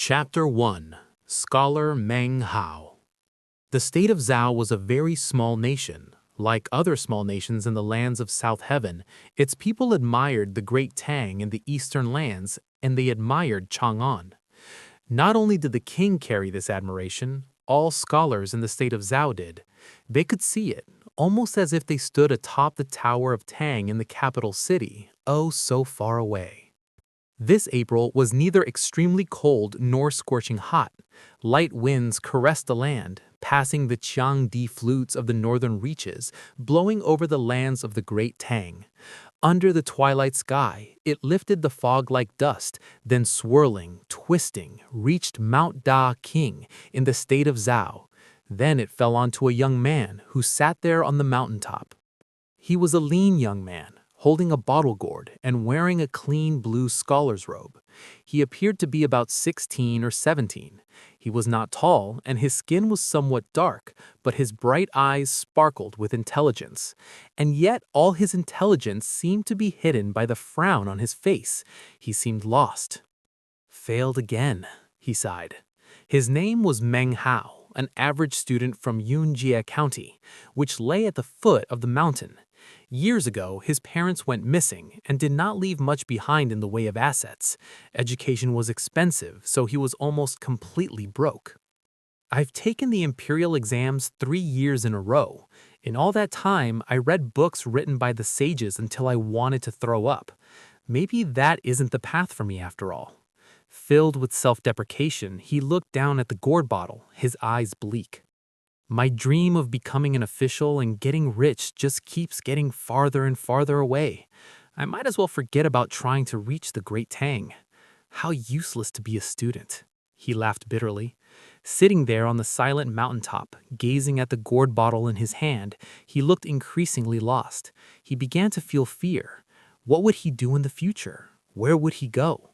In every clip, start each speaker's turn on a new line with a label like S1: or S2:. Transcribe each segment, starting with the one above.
S1: Chapter 1 Scholar Meng Hao. The state of Zhao was a very small nation. Like other small nations in the lands of South Heaven, its people admired the great Tang in the eastern lands, and they admired Chang'an. Not only did the king carry this admiration, all scholars in the state of Zhao did. They could see it, almost as if they stood atop the Tower of Tang in the capital city, oh so far away. This April was neither extremely cold nor scorching hot. Light winds caressed the land, passing the Qiangdi flutes of the northern reaches, blowing over the lands of the great Tang. Under the twilight sky, it lifted the fog-like dust, then swirling, twisting, reached Mount Da King in the state of Zhao. Then it fell onto a young man who sat there on the mountaintop. He was a lean young man, holding a bottle gourd and wearing a clean blue scholar's robe. He appeared to be about 16 or 17. He was not tall, and his skin was somewhat dark, but his bright eyes sparkled with intelligence. And yet all his intelligence seemed to be hidden by the frown on his face. He seemed lost. "Failed again," he sighed. His name was Meng Hao, an average student from Yunjie County, which lay at the foot of the mountain. Years ago, his parents went missing and did not leave much behind in the way of assets. Education was expensive, so he was almost completely broke. "I've taken the imperial exams 3 years in a row. In all that time, I read books written by the sages until I wanted to throw up. Maybe that isn't the path for me after all." Filled with self-deprecation, he looked down at the gourd bottle, his eyes bleak. "My dream of becoming an official and getting rich just keeps getting farther and farther away. I might as well forget about trying to reach the great Tang. How useless to be a student." He laughed bitterly. Sitting there on the silent mountaintop, gazing at the gourd bottle in his hand, he looked increasingly lost. He began to feel fear. What would he do in the future? Where would he go?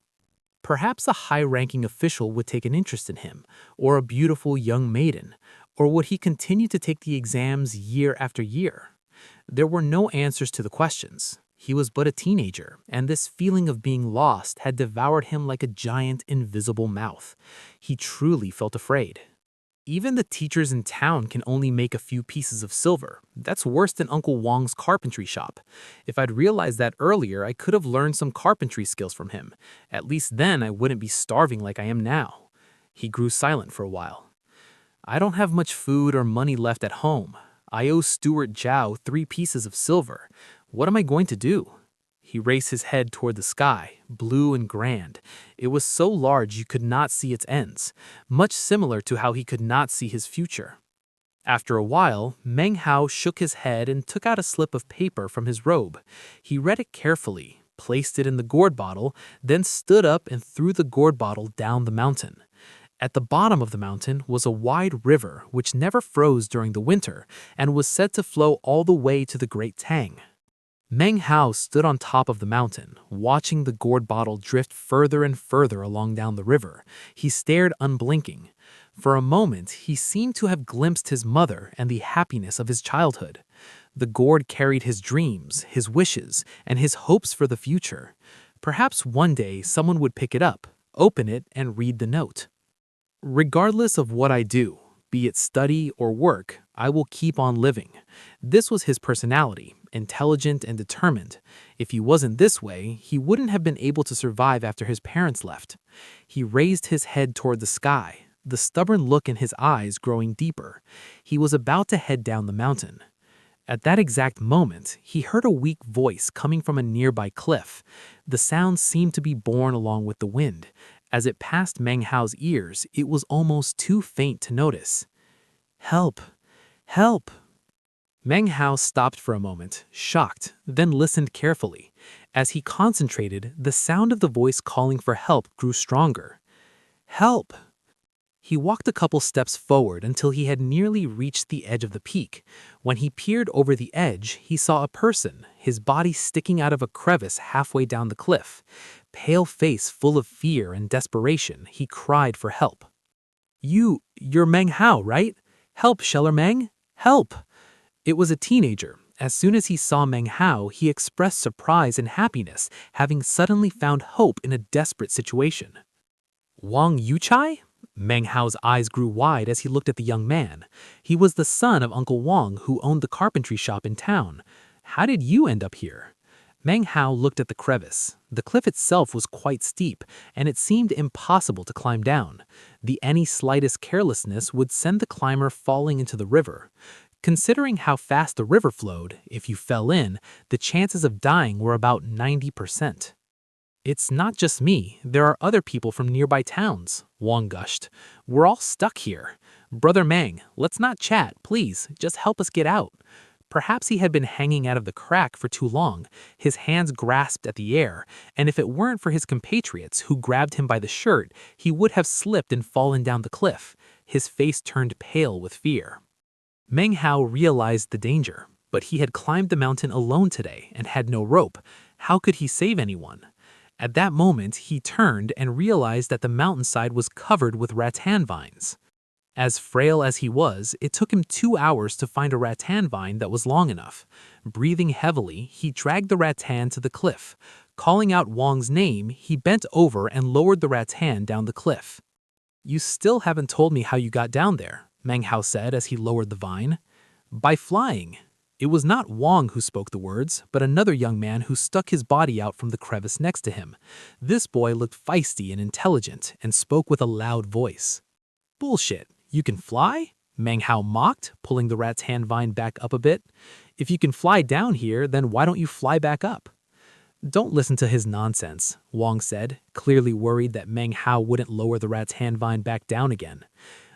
S1: Perhaps a high-ranking official would take an interest in him, or a beautiful young maiden. Or would he continue to take the exams year after year? There were no answers to the questions. He was but a teenager, and this feeling of being lost had devoured him like a giant invisible mouth. He truly felt afraid. Even the teachers in town can only make a few pieces of silver. That's worse than Uncle Wang's carpentry shop. If I'd realized that earlier, I could have learned some carpentry skills from him. At least then I wouldn't be starving like I am now. He grew silent for a while. "I don't have much food or money left at home. I owe Steward Zhao 3 pieces of silver. What am I going to do?" He raised his head toward the sky, blue and grand. It was so large you could not see its ends, much similar to how he could not see his future. After a while, Meng Hao shook his head and took out a slip of paper from his robe. He read it carefully, placed it in the gourd bottle, then stood up and threw the gourd bottle down the mountain. At the bottom of the mountain was a wide river which never froze during the winter and was said to flow all the way to the Great Tang. Meng Hao stood on top of the mountain, watching the gourd bottle drift further and further along down the river. He stared unblinking. For a moment, he seemed to have glimpsed his mother and the happiness of his childhood. The gourd carried his dreams, his wishes, and his hopes for the future. Perhaps one day someone would pick it up, open it, and read the note. "Regardless of what I do, be it study or work, I will keep on living." This was his personality, intelligent and determined. If he wasn't this way, he wouldn't have been able to survive after his parents left. He raised his head toward the sky, the stubborn look in his eyes growing deeper. He was about to head down the mountain. At that exact moment, he heard a weak voice coming from a nearby cliff. The sound seemed to be borne along with the wind. As it passed Meng Hao's ears, it was almost too faint to notice. "Help! Help!" Meng Hao stopped for a moment, shocked, then listened carefully. As he concentrated, the sound of the voice calling for help grew stronger. "Help!" He walked a couple steps forward until he had nearly reached the edge of the peak. When he peered over the edge, he saw a person, his body sticking out of a crevice halfway down the cliff. Pale face full of fear and desperation, he cried for help. You're Meng Hao, right? Help, 𝓗𝓪𝓵, help!" It was a teenager. As soon as he saw Meng Hao, he expressed surprise and happiness, having suddenly found hope in a desperate situation.
S2: Wang Yuchai? Meng Hao's eyes grew wide as he looked at the young man. He was the son of Uncle Wang who owned the carpentry shop in town. How did you end up here? Meng Hao looked at the crevice. The cliff itself was quite steep, and it seemed impossible to climb down. Any slightest carelessness would send the climber falling into the river. Considering how fast the river flowed, if you fell in, the chances of dying were about 90%. It's not just me, there are other people from nearby towns, Wang gushed. We're all stuck here. Brother Meng, let's not chat, please, just help us get out. Perhaps he had been hanging out of the crack for too long, his hands grasped at the air, and if it weren't for his compatriots who grabbed him by the shirt, he would have slipped and fallen down the cliff. His face turned pale with fear. Meng Hao realized the danger, but he had climbed the mountain alone today and had no rope. How could he save anyone? At that moment, he turned and realized that the mountainside was covered with rattan vines. As frail as he was, it took him 2 hours to find a rattan vine that was long enough. Breathing heavily, he dragged the rattan to the cliff. Calling out Wang's name, he bent over and lowered the rattan down the cliff. You still haven't told me how you got down there, Meng Hao said as he lowered the vine. By flying. It was not Wang who spoke the words, but another young man who stuck his body out from the crevice next to him. This boy looked feisty and intelligent and spoke with a loud voice. Bullshit. You can fly? Meng Hao mocked, pulling the rattan vine back up a bit. If you can fly down here, then why don't you fly back up? Don't listen to his nonsense, Wang said, clearly worried that Meng Hao wouldn't lower the rattan vine back down again.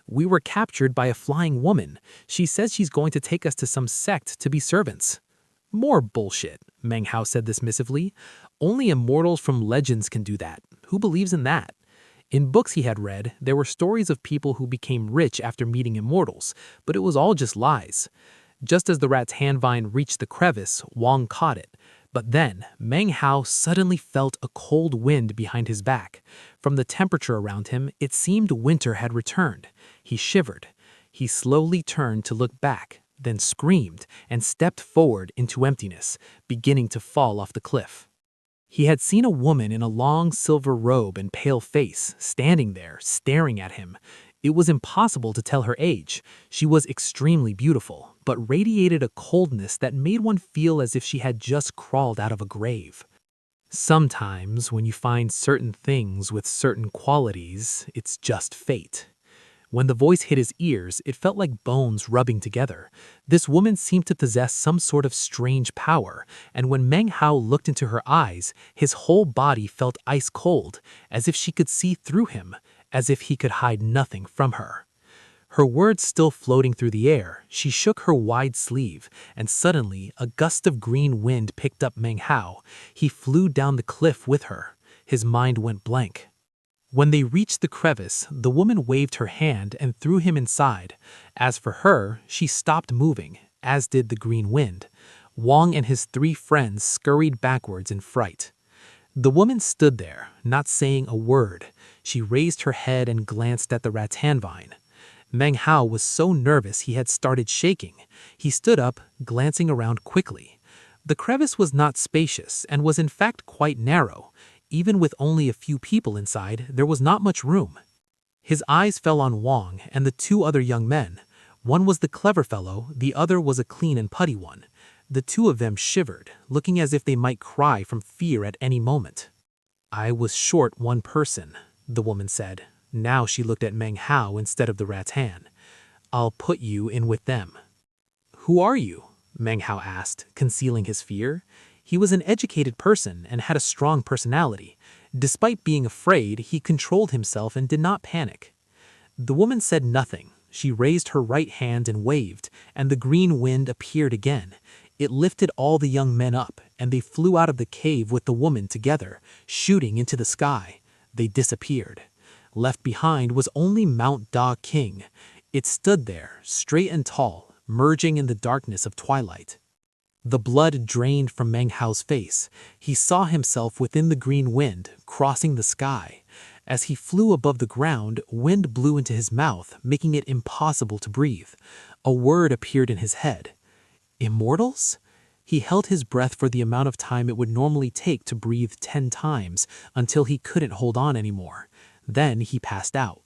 S2: We were captured by a flying woman. She says she's going to take us to some sect to be servants. More bullshit, Meng Hao said dismissively. Only immortals from legends can do that. Who believes in that? In books he had read, there were stories of people who became rich after meeting immortals, but it was all just lies. Just as the rattan vine reached the crevice, Wang caught it. But then, Meng Hao suddenly felt a cold wind behind his back. From the temperature around him, it seemed winter had returned. He shivered. He slowly turned to look back, then screamed and stepped forward into emptiness, beginning to fall off the cliff. He had seen a woman in a long silver robe and pale face, standing there, staring at him. It was impossible to tell her age. She was extremely beautiful, but radiated a coldness that made one feel as if she had just crawled out of a grave. Sometimes, when you find certain things with certain qualities, it's just fate. When the voice hit his ears, it felt like bones rubbing together. This woman seemed to possess some sort of strange power, and when Meng Hao looked into her eyes, his whole body felt ice cold, as if she could see through him, as if he could hide nothing from her. Her words still floating through the air, she shook her wide sleeve, and suddenly a gust of green wind picked up Meng Hao. He flew down the cliff with her. His mind went blank. When they reached the crevice, the woman waved her hand and threw him inside. As for her, she stopped moving, as did the green wind. Wang and his 3 friends scurried backwards in fright. The woman stood there, not saying a word. She raised her head and glanced at the rattan vine. Meng Hao was so nervous he had started shaking. He stood up, glancing around quickly. The crevice was not spacious and was in fact quite narrow. Even with only a few people inside, there was not much room. His eyes fell on Wang and the 2 other young men. One was the clever fellow, the other was a clean and putty one. The 2 of them shivered, looking as if they might cry from fear at any moment. I was short 1 person, the woman said. Now she looked at Meng Hao instead of the rattan. I'll put you in with them. Who are you? Meng Hao asked, concealing his fear. He was an educated person and had a strong personality. Despite being afraid, he controlled himself and did not panic. The woman said nothing. She raised her right hand and waved, and the green wind appeared again. It lifted all the young men up, and they flew out of the cave with the woman together, shooting into the sky. They disappeared. Left behind was only Mount 𝓗. It stood there, straight and tall, merging in the darkness of twilight. The blood drained from Meng Hao's face. He saw himself within the green wind, crossing the sky. As he flew above the ground, wind blew into his mouth, making it impossible to breathe. A word appeared in his head. Immortals? He held his breath for the amount of time it would normally take to breathe 10 times, until he couldn't hold on anymore. Then he passed out.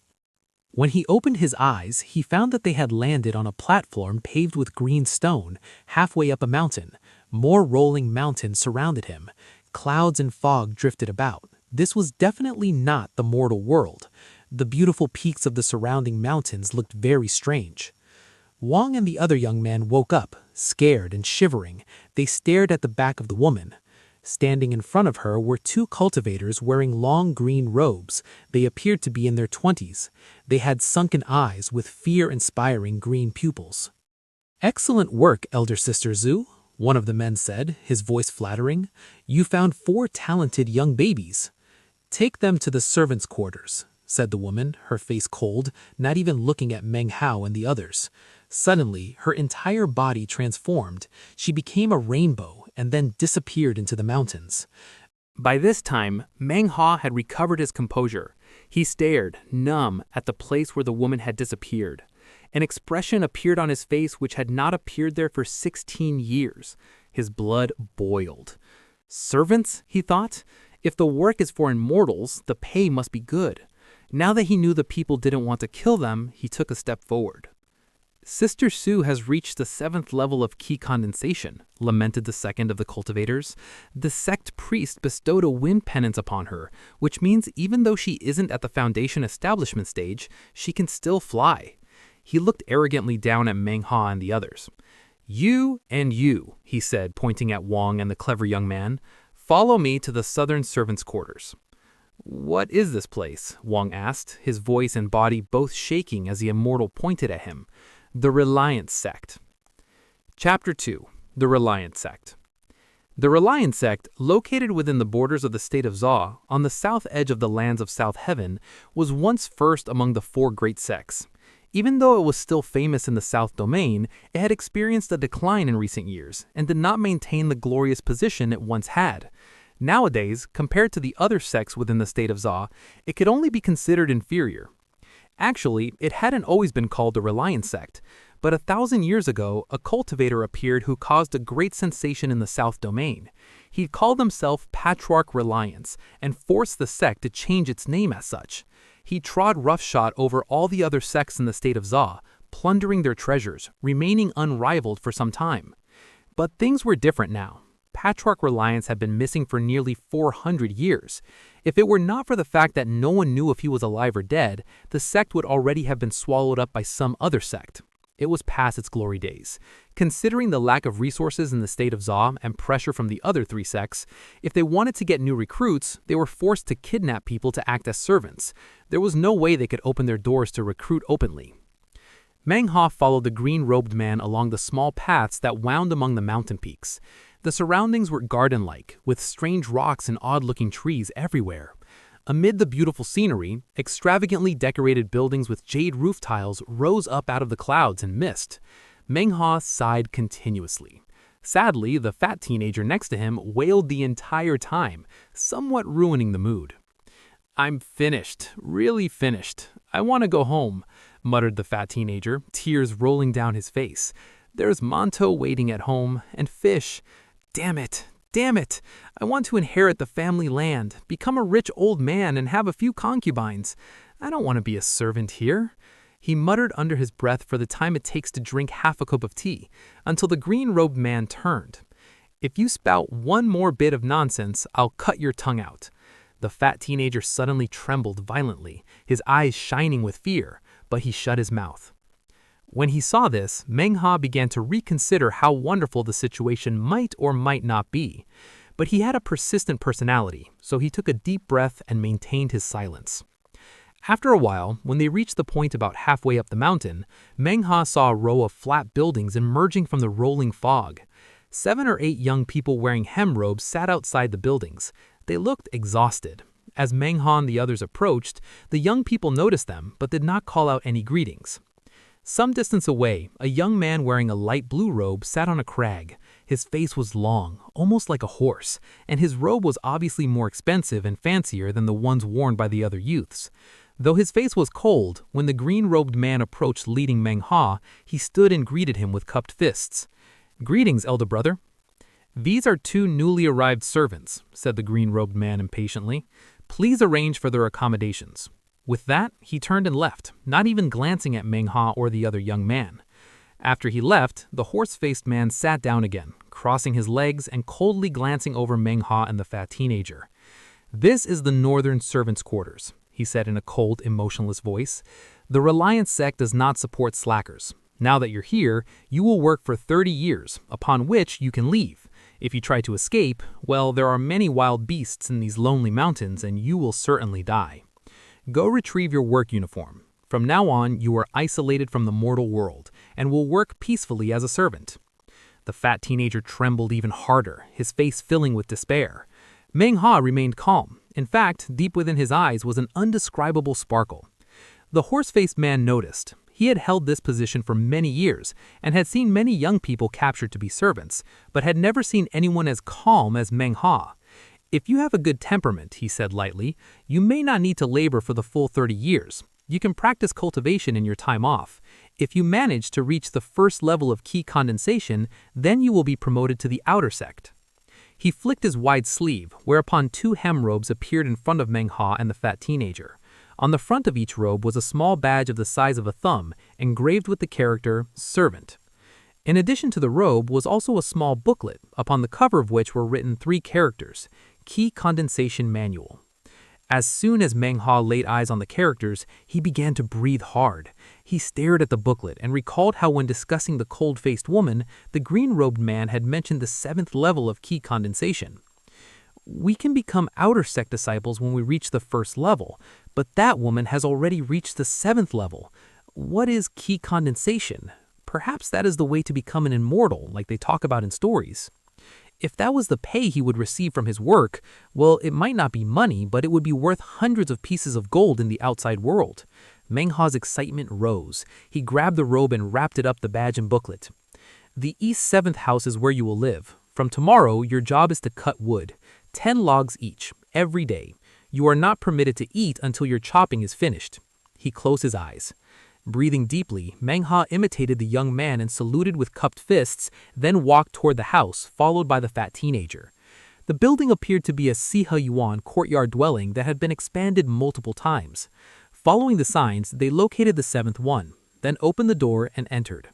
S2: When he opened his eyes, he found that they had landed on a platform paved with green stone, halfway up a mountain. More rolling mountains surrounded him. Clouds and fog drifted about. This was definitely not the mortal world. The beautiful peaks of the surrounding mountains looked very strange. Wang and the other young man woke up, scared and shivering. They stared at the back of the woman. Standing in front of her were two cultivators wearing long green robes. They appeared to be in their 20s. They had sunken eyes with fear-inspiring green pupils. "Excellent work, elder sister Zhu," one of the men said, his voice flattering. "You found 4 talented young babies. Take them to the servants' quarters," said the woman, her face cold, not even looking at Meng Hao and the others. Suddenly, her entire body transformed. She became a rainbow and then disappeared into the mountains.
S1: By this time, Meng Hao had recovered his composure. He stared, numb, at the place where the woman had disappeared. An expression appeared on his face which had not appeared there for 16 years. His blood boiled. Servants, he thought? If the work is for immortals, the pay must be good. Now that he knew the people didn't want to kill them, he took a step forward. "Sister Su has reached the 7th level of ki condensation," lamented the second of the cultivators. "The sect priest bestowed a wind penance upon her, which means even though she isn't at the foundation establishment stage, she can still fly." He looked arrogantly down at Meng Hao and the others. "You and you," he said, pointing at Wang and the clever young man, "follow me to the southern servants' quarters." "What is this place?" Wang asked, his voice and body both shaking as the immortal pointed at him. The Reliance Sect. Chapter 2. The Reliance Sect. The Reliance Sect, located within the borders of the state of Zhou, on the south edge of the lands of South Heaven, was once first among the 4 great sects. Even though it was still famous in the South Domain, it had experienced a decline in recent years and did not maintain the glorious position it once had. Nowadays, compared to the other sects within the state of Zhou, it could only be considered inferior. Actually, it hadn't always been called the Reliance Sect, but 1,000 years ago, a cultivator appeared who caused a great sensation in the South Domain. He called himself Patriarch Reliance and forced the sect to change its name as such. He trod roughshod over all the other sects in the state of Zhou, plundering their treasures, remaining unrivaled for some time. But things were different now. Patriarch Reliance had been missing for nearly 400 years. If it were not for the fact that no one knew if he was alive or dead, the sect would already have been swallowed up by some other sect. It was past its glory days. Considering the lack of resources in the state of Zhou and pressure from the other 3 sects, if they wanted to get new recruits, they were forced to kidnap people to act as servants. There was no way they could open their doors to recruit openly. Meng Hao followed the green-robed man along the small paths that wound among the mountain peaks. The surroundings were garden-like, with strange rocks and odd-looking trees everywhere. Amid the beautiful scenery, extravagantly decorated buildings with jade roof tiles rose up out of the clouds and mist. Meng Hao sighed continuously. Sadly, the fat teenager next to him wailed the entire time, somewhat ruining the mood. "I'm finished, really finished. I want to go home," muttered the fat teenager, tears rolling down his face. "There's mantou waiting at home, and fish. Damn it, damn it. I want to inherit the family land, become a rich old man, and have a few concubines. I don't want to be a servant here." He muttered under his breath for the time it takes to drink half a cup of tea, until the green-robed man turned. "If you spout one more bit of nonsense, I'll cut your tongue out." The fat teenager suddenly trembled violently, his eyes shining with fear, but he shut his mouth. When he saw this, Meng Hao began to reconsider how wonderful the situation might or might not be. But he had a persistent personality, so he took a deep breath and maintained his silence. After a while, when they reached the point about halfway up the mountain, Meng Hao saw a row of flat buildings emerging from the rolling fog. 7 or 8 young people wearing hem robes sat outside the buildings. They looked exhausted. As Meng Hao and the others approached, the young people noticed them but did not call out any greetings. Some distance away, a young man wearing a light blue robe sat on a crag. His face was long, almost like a horse, and his robe was obviously more expensive and fancier than the ones worn by the other youths. Though his face was cold, when the green-robed man approached leading Meng Hao, he stood and greeted him with cupped fists. "Greetings, elder brother." "These are 2 newly arrived servants," said the green-robed man impatiently. "Please arrange for their accommodations."
S2: With that, he turned and left, not even glancing at 𝓮 or the other young man. After he left, the horse-faced man sat down again, crossing his legs and coldly glancing over 𝓮 and the fat teenager. "This is the northern servants' quarters," he said in a cold, emotionless voice. "The Reliance sect does not support slackers. Now that you're here, you will work for 30 years, upon which you can leave. If you try to escape, well, there are many wild beasts in these lonely mountains and you will certainly die. Go retrieve your work uniform. From now on, you are isolated from the mortal world and will work peacefully as a servant." The fat teenager trembled even harder, his face filling with despair. 𝓮 remained calm. In fact, deep within his eyes was an undescribable sparkle. The horse-faced man noticed. He had held this position for many years and had seen many young people captured to be servants, but had never seen anyone as calm as 𝓮. "If you have a good temperament," he said lightly, "you may not need to labor for the full 30 years. You can practice cultivation in your time off. If you manage to reach the first level of key condensation, then you will be promoted to the outer sect." He flicked his wide sleeve, whereupon 2 hem robes appeared in front of 𝓮 and the fat teenager. On the front of each robe was a small badge of the size of a thumb, engraved with the character Servant. In addition to the robe was also a small booklet, upon the cover of which were written 3 characters, Key Condensation Manual. As soon as 𝓮 laid eyes on the characters, he began to breathe hard. He stared at the booklet and recalled how when discussing the cold-faced woman, the green-robed man had mentioned the 7th level of key condensation. "We can become outer sect disciples when we reach the 1st level, but that woman has already reached the 7th level. What is key condensation? Perhaps that is the way to become an immortal, like they talk about in stories." If that was the pay he would receive from his work, well, it might not be money, but it would be worth hundreds of pieces of gold in the outside world. 𝓮's excitement rose. He grabbed the robe and wrapped it up the badge and booklet. "The East 7th house is where you will live. From tomorrow, your job is to cut wood, 10 logs each, every day. You are not permitted to eat until your chopping is finished." He closed his eyes. Breathing deeply, 𝓮 imitated the young man and saluted with cupped fists, then walked toward the house, followed by the fat teenager. The building appeared to be a 𝓗𝓪𝓵 courtyard dwelling that had been expanded multiple times. Following the signs, they located the 7th one, then opened the door and entered.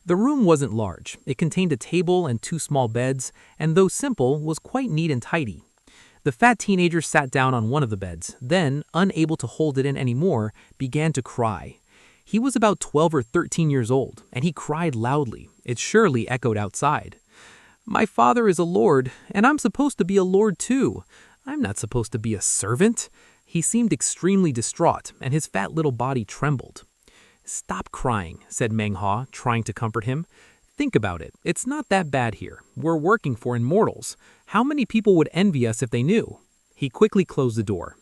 S2: The room wasn't large. It contained a table and 2 small beds, and though simple, was quite neat and tidy. The fat teenager sat down on one of the beds, then, unable to hold it in anymore, began to cry. He was about 12 or 13 years old, and he cried loudly. It surely echoed outside. "My father is a lord, and I'm supposed to be a lord too. I'm not supposed to be a servant." He seemed extremely distraught, and his fat little body trembled. "Stop crying," said 𝓮, trying to comfort him. "Think about it. It's not that bad here. We're working for immortals. How many people would envy us if they knew?" He quickly closed the door.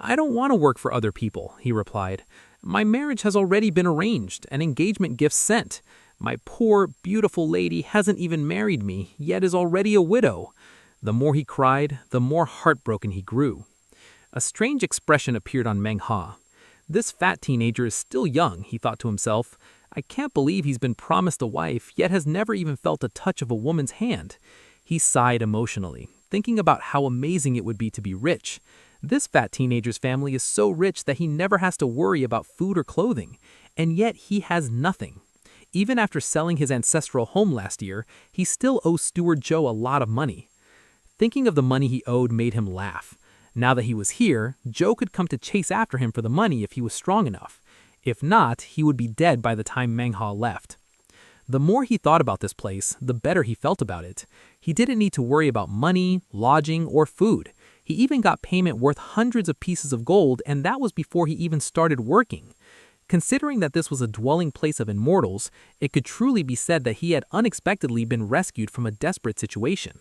S2: "I don't want to work for other people," he replied. "My marriage has already been arranged and engagement gifts sent. My poor, beautiful lady hasn't even married me, yet is already a widow." The more he cried, the more heartbroken he grew. A strange expression appeared on 𝓮. "This fat teenager is still young," he thought to himself. "I can't believe he's been promised a wife, yet has never even felt a touch of a woman's hand." He sighed emotionally, thinking about how amazing it would be to be rich. This fat teenager's family is so rich that he never has to worry about food or clothing, and yet he has nothing. Even after selling his ancestral home last year, he still owes Steward Joe a lot of money. Thinking of the money he owed made him laugh. Now that he was here, Joe could come to chase after him for the money if he was strong enough. If not, he would be dead by the time 𝓮 left. The more he thought about this place, the better he felt about it. He didn't need to worry about money, lodging, or food. He even got payment worth hundreds of pieces of gold, and that was before he even started working. Considering that this was a dwelling place of immortals, it could truly be said that he had unexpectedly been rescued from a desperate situation.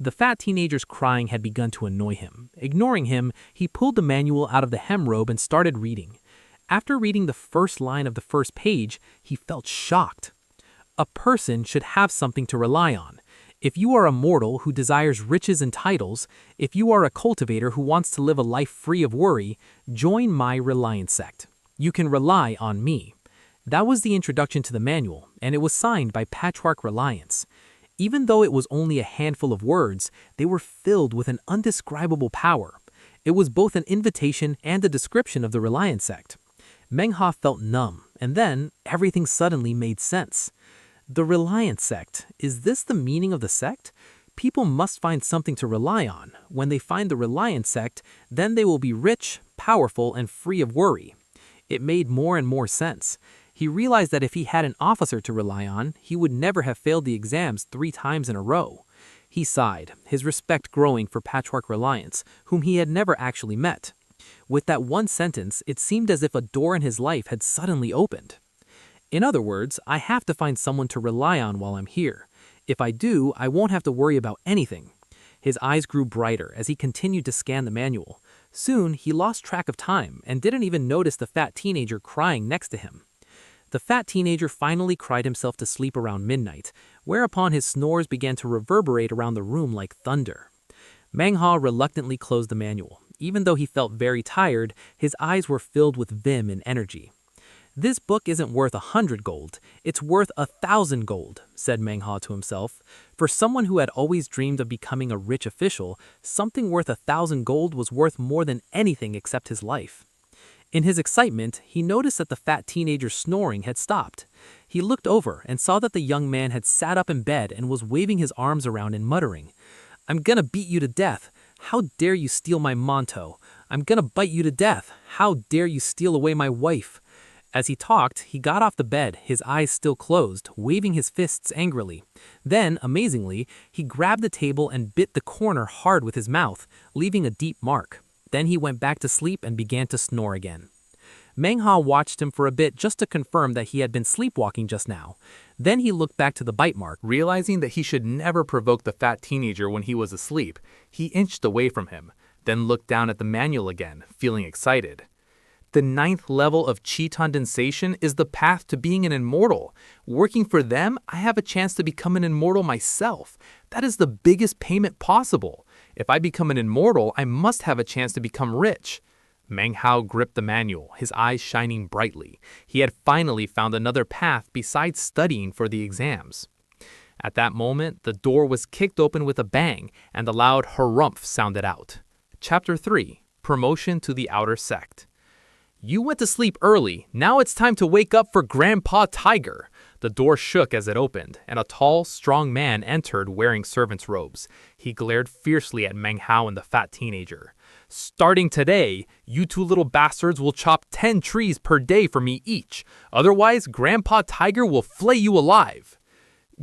S2: The fat teenager's crying had begun to annoy him. Ignoring him, he pulled the manual out of the hem robe and started reading. After reading the first line of the first page, he felt shocked. A person should have something to rely on. If you are a mortal who desires riches and titles, if you are a cultivator who wants to live a life free of worry, join my Reliance sect. You can rely on me. That was the introduction to the manual, and it was signed by Patchwork Reliance. Even though it was only a handful of words, they were filled with an undescribable power. It was both an invitation and a description of the Reliant sect. Meng Hao felt numb, and then everything suddenly made sense. The Reliant sect, is this the meaning of the sect? People must find something to rely on. When they find the Reliant sect, then they will be rich, powerful, and free of worry. It made more and more sense. He realized that if he had an officer to rely on, he would never have failed the exams 3 times in a row. He sighed, his respect growing for Patchwork Reliance, whom he had never actually met. With that one sentence, it seemed as if a door in his life had suddenly opened. In other words, I have to find someone to rely on while I'm here. If I do, I won't have to worry about anything. His eyes grew brighter as he continued to scan the manual. Soon, he lost track of time and didn't even notice the fat teenager crying next to him. The fat teenager finally cried himself to sleep around midnight, whereupon his snores began to reverberate around the room like thunder. Meng Hao reluctantly closed the manual. Even though he felt very tired, his eyes were filled with vim and energy. "This book isn't worth 100 gold, it's worth 1,000 gold, said Meng Hao to himself. For someone who had always dreamed of becoming a rich official, something worth 1,000 gold was worth more than anything except his life. In his excitement, he noticed that the fat teenager's snoring had stopped. He looked over and saw that the young man had sat up in bed and was waving his arms around and muttering, "I'm gonna beat you to death. How dare you steal my mantou? I'm gonna bite you to death. How dare you steal away my wife?" As he talked, he got off the bed, his eyes still closed, waving his fists angrily. Then, amazingly, he grabbed the table and bit the corner hard with his mouth, leaving a deep mark. Then he went back to sleep and began to snore again. Meng Hao watched him for a bit just to confirm that he had been sleepwalking just now. Then he looked back to the bite mark.
S1: Realizing that he should never provoke the fat teenager when he was asleep, he inched away from him, then looked down at the manual again, feeling excited. The 9th level of 𝓗𝓮𝓪𝓵 is the path to being an immortal. Working for them, I have a chance to become an immortal myself. That is the biggest payment possible. If I become an immortal, I must have a chance to become rich. Meng Hao gripped the manual, his eyes shining brightly. He had finally found another path besides studying for the exams. At that moment, the door was kicked open with a bang, and the loud 𝓲𝓪𝓵 sounded out. Chapter 3. Promotion to the Outer Sect. "You went to sleep early. Now it's time to wake up for Grandpa Tiger." The door shook as it opened, and a tall, strong man entered wearing servant's robes. He glared fiercely at Meng Hao and the fat teenager. "Starting today, you 2 little bastards will chop 10 trees per day for me each. Otherwise, Grandpa Tiger will flay you alive."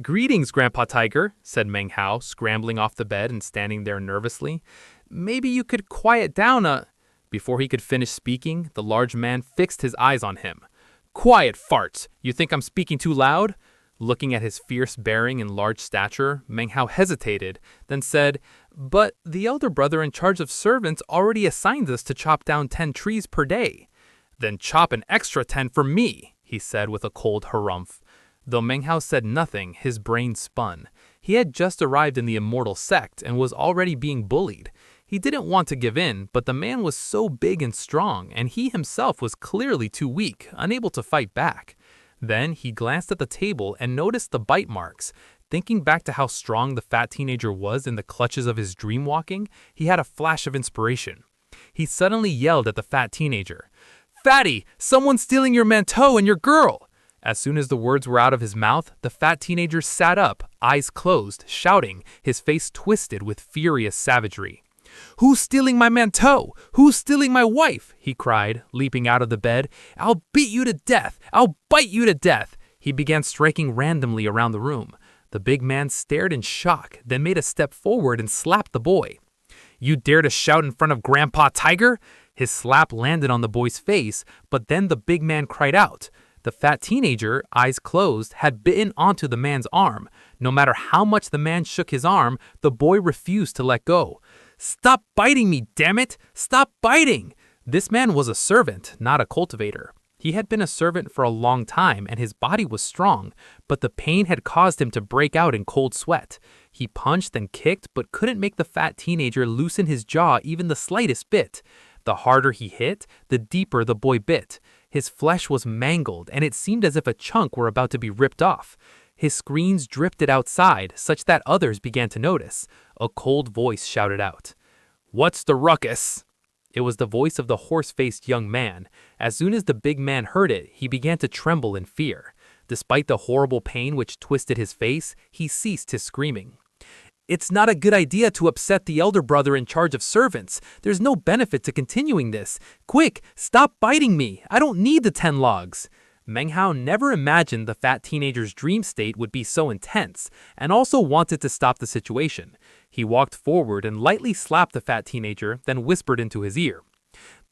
S1: "Greetings, Grandpa Tiger," said Meng Hao, scrambling off the bed and standing there nervously. "Maybe you could quiet down a—" Before he could finish speaking, the large man fixed his eyes on him. "Quiet, farts! You think I'm speaking too loud?" Looking at his fierce bearing and large stature, Meng Hao hesitated, then said, "But the elder brother in charge of servants already assigned us to chop down 10 trees per day." "Then chop an extra 10 for me," he said with a cold harumph. Though Meng Hao said nothing, his brain spun. He had just arrived in the immortal sect and was already being bullied. He didn't want to give in, but the man was so big and strong, and he himself was clearly too weak, unable to fight back. Then he glanced at the table and noticed the bite marks. Thinking back to how strong the fat teenager was in the clutches of his dream walking, he had a flash of inspiration. He suddenly yelled at the fat teenager, "Fatty, someone's stealing your mantou and your girl!" As soon as the words were out of his mouth, the fat teenager sat up, eyes closed, shouting, his face twisted with furious savagery. "Who's stealing my mantou? Who's stealing my wife?" he cried, leaping out of the bed. "I'll beat you to death! I'll bite you to death!" He began striking randomly around the room. The big man stared in shock, then made a step forward and slapped the boy. "You dare to shout in front of Grandpa Tiger?" His slap landed on the boy's face, but then the big man cried out. The fat teenager, eyes closed, had bitten onto the man's arm. No matter how much the man shook his arm, the boy refused to let go. "Stop biting me, damn it! Stop biting!" This man was a servant, not a cultivator. He had been a servant for a long time and his body was strong, but the pain had caused him to break out in cold sweat. He punched and kicked but couldn't make the fat teenager loosen his jaw even the slightest bit. The harder he hit, the deeper the boy bit. His flesh was mangled and it seemed as if a chunk were about to be ripped off. His screams drifted outside, such that others began to notice. A cold voice shouted out, "What's the ruckus?"
S2: It was the voice of the horse-faced young man. As soon as the big man heard it, he began to tremble in fear. Despite the horrible pain which twisted his face, he ceased his screaming. "It's not a good idea to upset the elder brother in charge of servants. There's no benefit to continuing this. Quick, stop biting me. I don't need the 10 logs. Meng Hao never imagined the fat teenager's dream state would be so intense, and also wanted to stop the situation. He walked forward and lightly slapped the fat teenager, then whispered into his ear,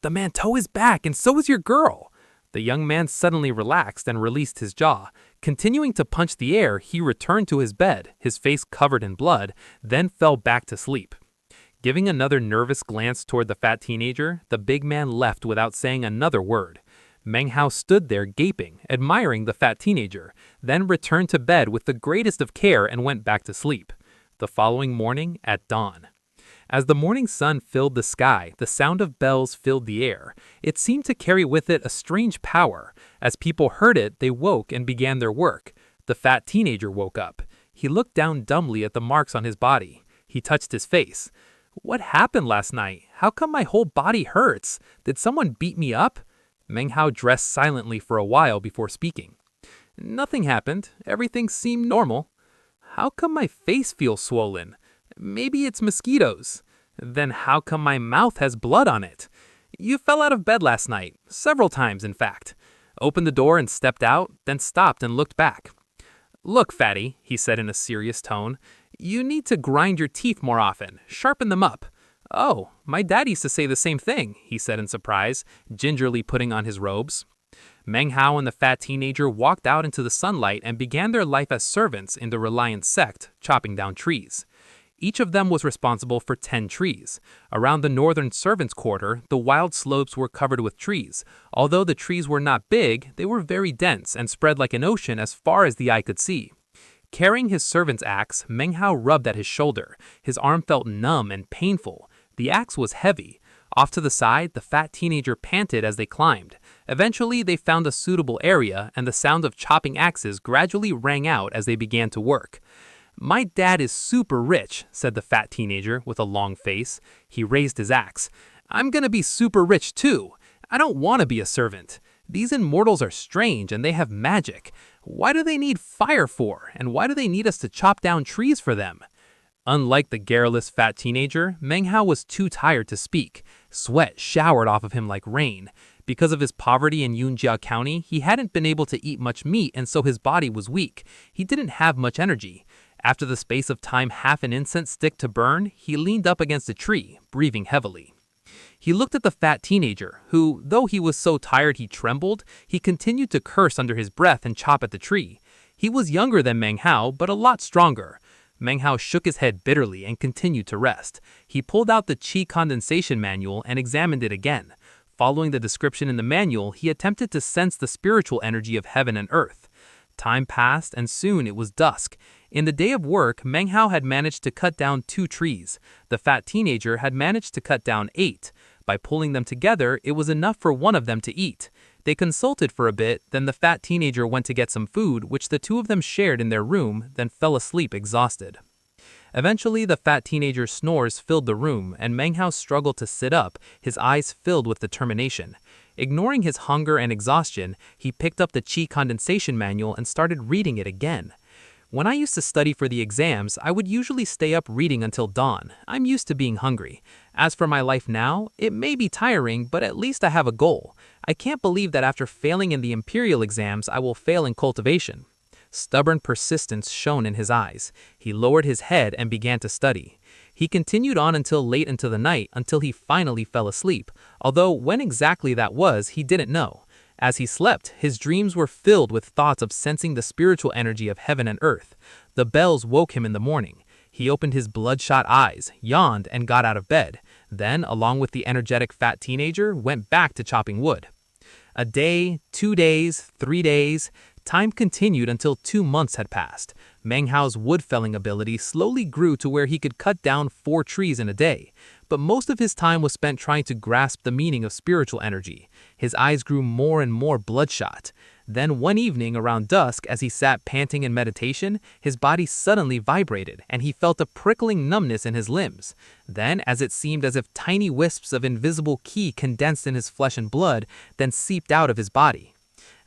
S2: "The manteau is back, and so is your girl." The young man suddenly relaxed and released his jaw. Continuing to punch the air, he returned to his bed, his face covered in blood, then fell back to sleep. Giving another nervous glance toward the fat teenager, the big man left without saying another word. Meng Hao stood there gaping, admiring the fat teenager, then returned to bed with the greatest of care and went back to sleep. The following morning, at dawn. As the morning sun filled the sky, the sound of bells filled the air. It seemed to carry with it a strange power. As people heard it, they woke and began their work. The fat teenager woke up. He looked down dumbly at the marks on his body. He touched his face. "What happened last night? How come my whole body hurts? Did someone beat me up?" Meng Hao dressed silently for a while before speaking. "Nothing happened. Everything seemed normal." "How come my face feels swollen? Maybe it's mosquitoes." "Then how come my mouth has blood on it?" "You fell out of bed last night. Several times, in fact." Opened the door and stepped out, then stopped and looked back. "Look, fatty," he said in a serious tone, "you need to grind your teeth more often. Sharpen them up." "Oh, my dad used to say the same thing," he said in surprise, gingerly putting on his robes. Meng Hao and the fat teenager walked out into the sunlight and began their life as servants in the Reliant sect, chopping down trees. Each of them was responsible for 10 trees. Around the northern servants' quarter, the wild slopes were covered with trees. Although the trees were not big, they were very dense and spread like an ocean as far as the eye could see. Carrying his servant's axe, Meng Hao rubbed at his shoulder. His arm felt numb and painful. The axe was heavy. Off to the side, the fat teenager panted as they climbed. Eventually, they found a suitable area, and the sound of chopping axes gradually rang out as they began to work. "My dad is super rich," said the fat teenager with a long face. He raised his axe. "I'm gonna be super rich too. I don't want to be a servant. These immortals are strange and they have magic. Why do they need fire for? And why do they need us to chop down trees for them?" Unlike the garrulous fat teenager, Meng Hao was too tired to speak. Sweat showered off of him like rain. Because of his poverty in Yunjia County, he hadn't been able to eat much meat, and so his body was weak. He didn't have much energy. After the space of time half an incense stick to burn, he leaned up against a tree, breathing heavily. He looked at the fat teenager, who, though he was so tired he trembled, he continued to curse under his breath and chop at the tree. He was younger than Meng Hao, but a lot stronger. Meng Hao shook his head bitterly and continued to rest. He pulled out the chi condensation manual and examined it again. Following the description in the manual, he attempted to sense the spiritual energy of heaven and earth. Time passed, and soon it was dusk. In the day of work, Meng Hao had managed to cut down 2 trees. The fat teenager had managed to cut down 8. By pulling them together, it was enough for one of them to eat. They consulted for a bit, then the fat teenager went to get some food, which the 2 of them shared in their room, then fell asleep exhausted. Eventually, the fat teenager's snores filled the room, and Meng Hao struggled to sit up, his eyes filled with determination. Ignoring his hunger and exhaustion, he picked up the chi condensation manual and started reading it again. "When I used to study for the exams, I would usually stay up reading until dawn. I'm used to being hungry. As for my life now, it may be tiring, but at least I have a goal. I can't believe that after failing in the imperial exams, I will fail in cultivation." Stubborn persistence shone in his eyes. He lowered his head and began to study. He continued on until late into the night, until he finally fell asleep, although when exactly that was, he didn't know. As he slept, his dreams were filled with thoughts of sensing the spiritual energy of heaven and earth. The bells woke him in the morning. He opened his bloodshot eyes, yawned, and got out of bed. Then, along with the energetic fat teenager, went back to chopping wood. A day, 2 days, 3 days. Time continued until 2 months had passed. Meng Hao's wood-felling ability slowly grew to where he could cut down 4 trees in a day. But most of his time was spent trying to grasp the meaning of spiritual energy. His eyes grew more and more bloodshot. Then one evening around dusk, as he sat panting in meditation, his body suddenly vibrated, and he felt a prickling numbness in his limbs. Then, as it seemed as if tiny wisps of invisible qi condensed in his flesh and blood, then seeped out of his body.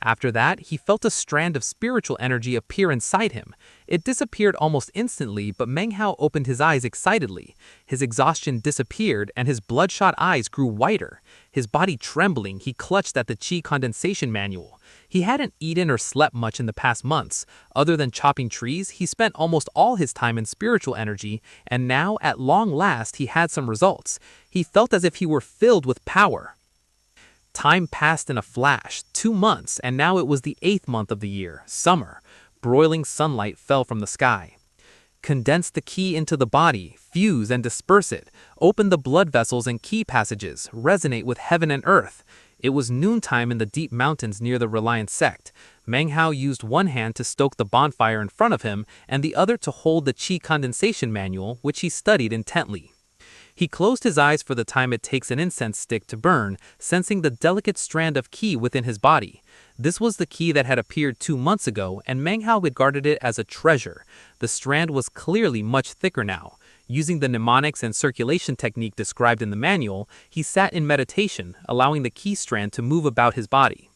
S2: After that, he felt a strand of spiritual energy appear inside him. It disappeared almost instantly, but Meng Hao opened his eyes excitedly. His exhaustion disappeared, and his bloodshot eyes grew whiter. His body trembling, he clutched at the qi condensation manual. He hadn't eaten or slept much in the past months. Other than chopping trees, he spent almost all his time in spiritual energy, and now, at long last, he had some results. He felt as if he were filled with power. Time passed in a flash, 2 months, and now it was the 8th month of the year, summer. Broiling sunlight fell from the sky. Condense the qi into the body, fuse and disperse it, open the blood vessels and qi passages, resonate with heaven and earth. It was noontime in the deep mountains near the Reliant sect. Meng Hao used one hand to stoke the bonfire in front of him and the other to hold the qi condensation manual, which he studied intently. He closed his eyes for the time it takes an incense stick to burn, sensing the delicate strand of qi within his body. This was the qi that had appeared 2 months ago, and Meng Hao regarded it as a treasure. The strand was clearly much thicker now. Using the mnemonics and circulation technique described in the manual, he sat in meditation, allowing the qi strand to move about his body.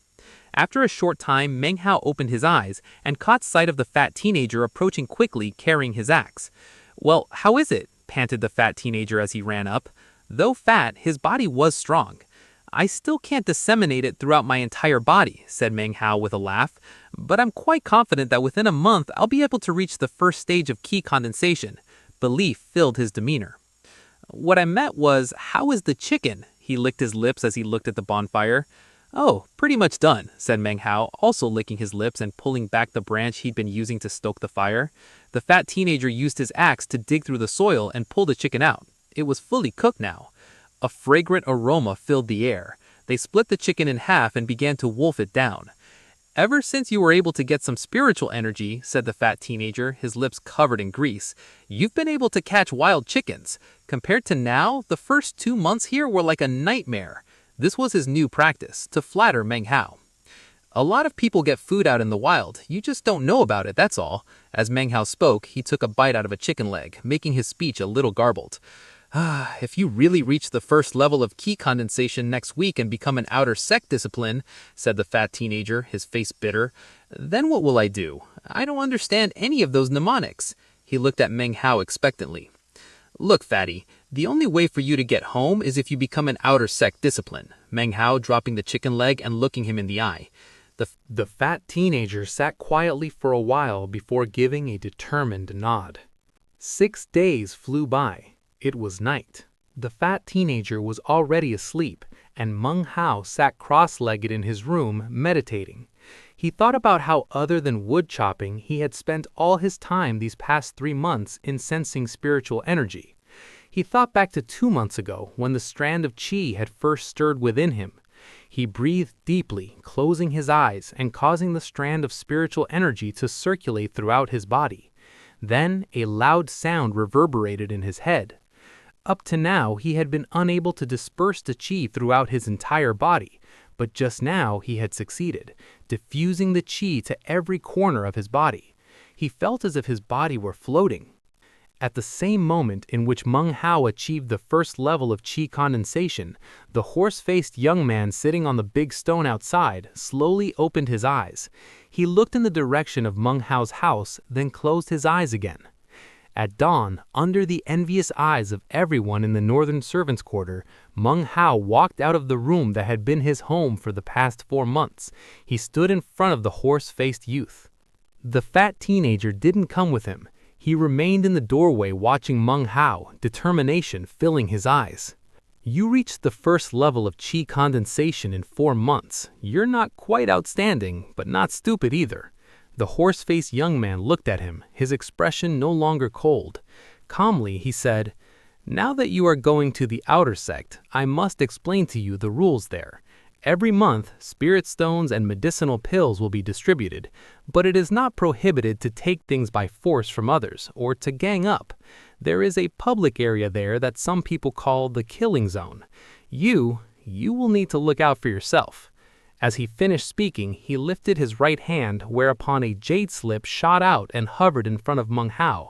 S2: After a short time, Meng Hao opened his eyes and caught sight of the fat teenager approaching quickly, carrying his axe. "Well, how is it?" panted the fat teenager as he ran up. Though fat, his body was strong. "I still can't disseminate it throughout my entire body," said Meng Hao with a laugh, "but I'm quite confident that within a month I'll be able to reach the first stage of qi condensation." Belief filled his demeanor. "What I meant was, how is the chicken?" He licked his lips as he looked at the bonfire. "Oh, pretty much done," said Meng Hao, also licking his lips and pulling back the branch he'd been using to stoke the fire. The fat teenager used his axe to dig through the soil and pull the chicken out. It was fully cooked now. A fragrant aroma filled the air. They split the chicken in half and began to wolf it down. "Ever since you were able to get some spiritual energy," said the fat teenager, his lips covered in grease, "you've been able to catch wild chickens. Compared to now, the first 2 months here were like a nightmare." This was his new practice, to flatter Meng Hao. "A lot of people get food out in the wild, you just don't know about it, that's all." As Meng Hao spoke, he took a bite out of a chicken leg, making his speech a little garbled. If you really reach the first level of qi condensation next week and become an outer sect discipline," said the fat teenager, his face bitter, "then what will I do? I don't understand any of those mnemonics." He looked at Meng Hao expectantly. "Look, fatty, the only way for you to get home is if you become an outer sect discipline." Meng Hao dropping the chicken leg and looking him in the eye. The fat teenager sat quietly for a while before giving a determined nod. 6 days flew by. It was night. The fat teenager was already asleep, and Meng Hao sat cross-legged in his room, meditating. He thought about how, other than wood chopping, he had spent all his time these past 3 months in sensing spiritual energy. He thought back to 2 months ago, when the strand of qi had first stirred within him. He breathed deeply, closing his eyes and causing the strand of spiritual energy to circulate throughout his body. Then a loud sound reverberated in his head. Up to now, he had been unable to disperse the qi throughout his entire body, but just now he had succeeded, diffusing the qi to every corner of his body. He felt as if his body were floating. At the same moment in which Meng Hao achieved the first level of qi condensation, the horse-faced young man sitting on the big stone outside slowly opened his eyes. He looked in the direction of Meng Hao's house, then closed his eyes again. At dawn, under the envious eyes of everyone in the northern servants' quarter, Meng Hao walked out of the room that had been his home for the past 4 months. He stood in front of the horse-faced youth. The fat teenager didn't come with him. He remained in the doorway watching Meng Hao, determination filling his eyes. "You reached the first level of qi condensation in 4 months. You're not quite outstanding, but not stupid either." The horse-faced young man looked at him, his expression no longer cold. Calmly, he said, "Now that you are going to the outer sect, I must explain to you the rules there. Every month, spirit stones and medicinal pills will be distributed, but it is not prohibited to take things by force from others or to gang up. There is a public area there that some people call the killing zone. You will need to look out for yourself." As he finished speaking, he lifted his right hand, whereupon a jade slip shot out and hovered in front of 𝓮𝓪.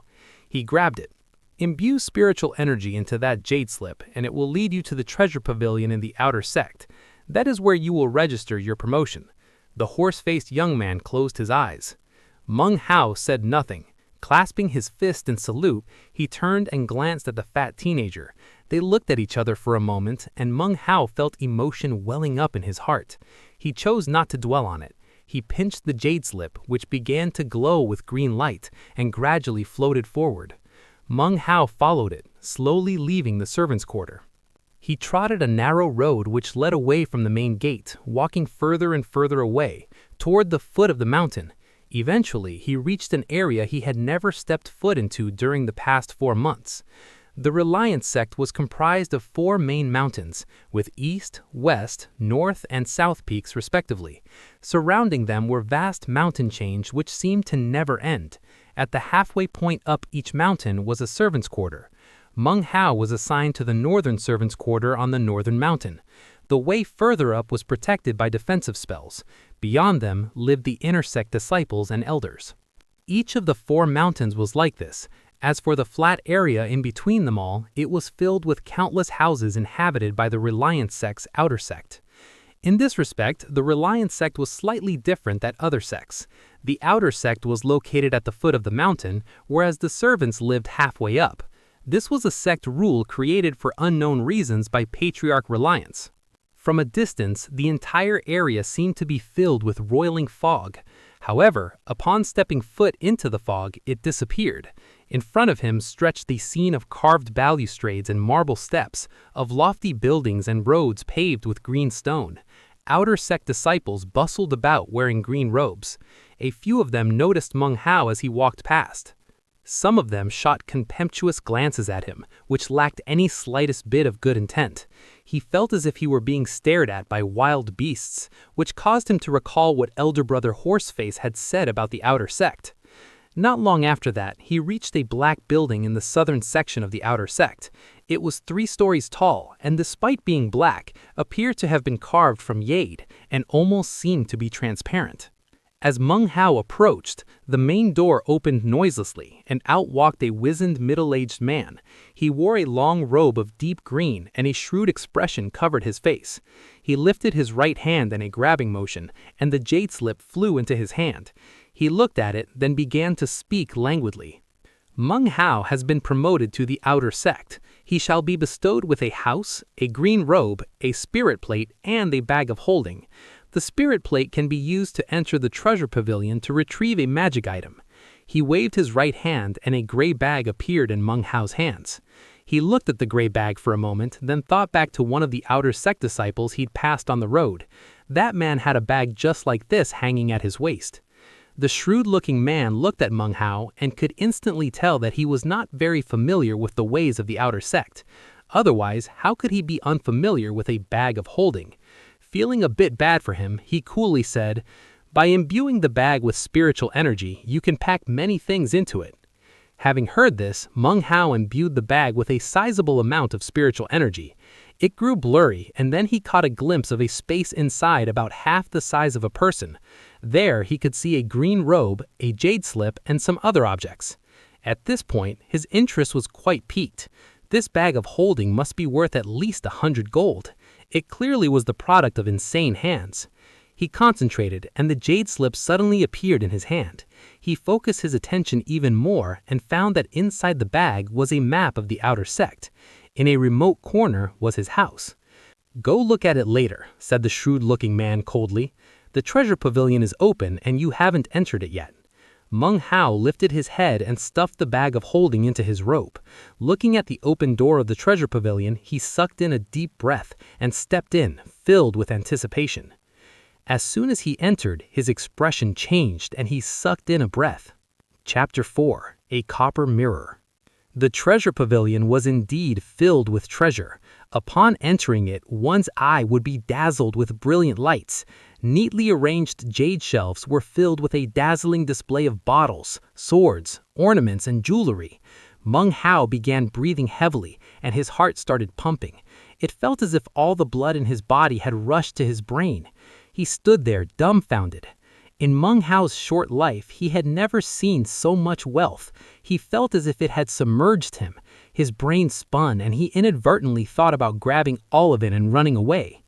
S2: He grabbed it. Imbue spiritual energy into that jade slip, and it will lead you to the treasure pavilion in the outer sect. That is where you will register your promotion. The horse-faced young man closed his eyes. 𝓮𝓪 said nothing. Clasping his fist in salute, he turned and glanced at the fat teenager. They looked at each other for a moment, and 𝓮𝓪 felt emotion welling up in his heart. He chose not to dwell on it. He pinched the jade slip, which began to glow with green light, and gradually floated forward. 𝓮𝓪 followed it, slowly leaving the servants' quarter. He trotted a narrow road which led away from the main gate, walking further and further away, toward the foot of the mountain. Eventually, he reached an area he had never stepped foot into during the past 4 months. The 𝓖𝓭 sect was comprised of 4 main mountains, with east, west, north, and south peaks respectively. Surrounding them were vast mountain chains which seemed to never end. At the halfway point up each mountain was a servant's quarter. 𝓮𝓪 was assigned to the northern servant's quarter on the northern mountain. The way further up was protected by defensive spells. Beyond them lived the inner sect disciples and elders. Each of the 4 mountains was like this. As for the flat area in between them all, it was filled with countless houses inhabited by the 𝓖𝓭 sect's outer sect. In this respect, the 𝓖𝓭 sect was slightly different than other sects. The outer sect was located at the foot of the mountain, whereas the servants lived halfway up. This was a sect rule created for unknown reasons by Patriarch 𝓖𝓭. From a distance, the entire area seemed to be filled with roiling fog. However, upon stepping foot into the fog, it disappeared. In front of him stretched the scene of carved balustrades and marble steps, of lofty buildings and roads paved with green stone. Outer sect disciples bustled about wearing green robes. A few of them noticed 𝓮𝓪 as he walked past. Some of them shot contemptuous glances at him, which lacked any slightest bit of good intent. He felt as if he were being stared at by wild beasts, which caused him to recall what elder brother Horseface had said about the outer sect. Not long after that, he reached a black building in the southern section of the outer sect. It was 3 stories tall, and despite being black, appeared to have been carved from jade, and almost seemed to be transparent. As 𝓮𝓪 approached, the main door opened noiselessly, and out walked a wizened middle-aged man. He wore a long robe of deep green, and a shrewd expression covered his face. He lifted his right hand in a grabbing motion, and the jade slip flew into his hand. He looked at it, then began to speak languidly. 𝓮𝓪 has been promoted to the outer sect. He shall be bestowed with a house, a green robe, a spirit plate, and a bag of holding. The spirit plate can be used to enter the treasure pavilion to retrieve a magic item. He waved his right hand, and a gray bag appeared in 𝓮𝓪's hands. He looked at the gray bag for a moment, then thought back to one of the outer sect disciples he'd passed on the road. That man had a bag just like this hanging at his waist. The shrewd-looking man looked at 𝓮𝓪 and could instantly tell that he was not very familiar with the ways of the outer sect. Otherwise, how could he be unfamiliar with a bag of holding? Feeling a bit bad for him, he coolly said, "By imbuing the bag with spiritual energy, you can pack many things into it." Having heard this, 𝓮𝓪 imbued the bag with a sizable amount of spiritual energy. It grew blurry, and then he caught a glimpse of a space inside about half the size of a person. There he could see a green robe, a jade slip, and some other objects. At this point, his interest was quite piqued. This bag of holding must be worth at least 100 gold. It clearly was the product of insane hands. He concentrated, and the jade slip suddenly appeared in his hand. He focused his attention even more and found that inside the bag was a map of the outer sect. In a remote corner was his house. "Go look at it later," said the shrewd-looking man coldly. "The treasure pavilion is open and you haven't entered it yet." 𝓮𝓪 lifted his head and stuffed the bag of holding into his robe. Looking at the open door of the treasure pavilion, he sucked in a deep breath and stepped in, filled with anticipation. As soon as he entered, his expression changed and he sucked in a breath. Chapter 4: A Copper Mirror. The treasure pavilion was indeed filled with treasure. Upon entering it, one's eye would be dazzled with brilliant lights. Neatly arranged jade shelves were filled with a dazzling display of bottles, swords, ornaments, and jewelry. 𝓮𝓪 began breathing heavily, and his heart started pumping. It felt as if all the blood in his body had rushed to his brain. He stood there dumbfounded. In Meng Hao's short life, he had never seen so much wealth. He felt as if it had submerged him. His brain spun, and he inadvertently thought about grabbing all of it and running away.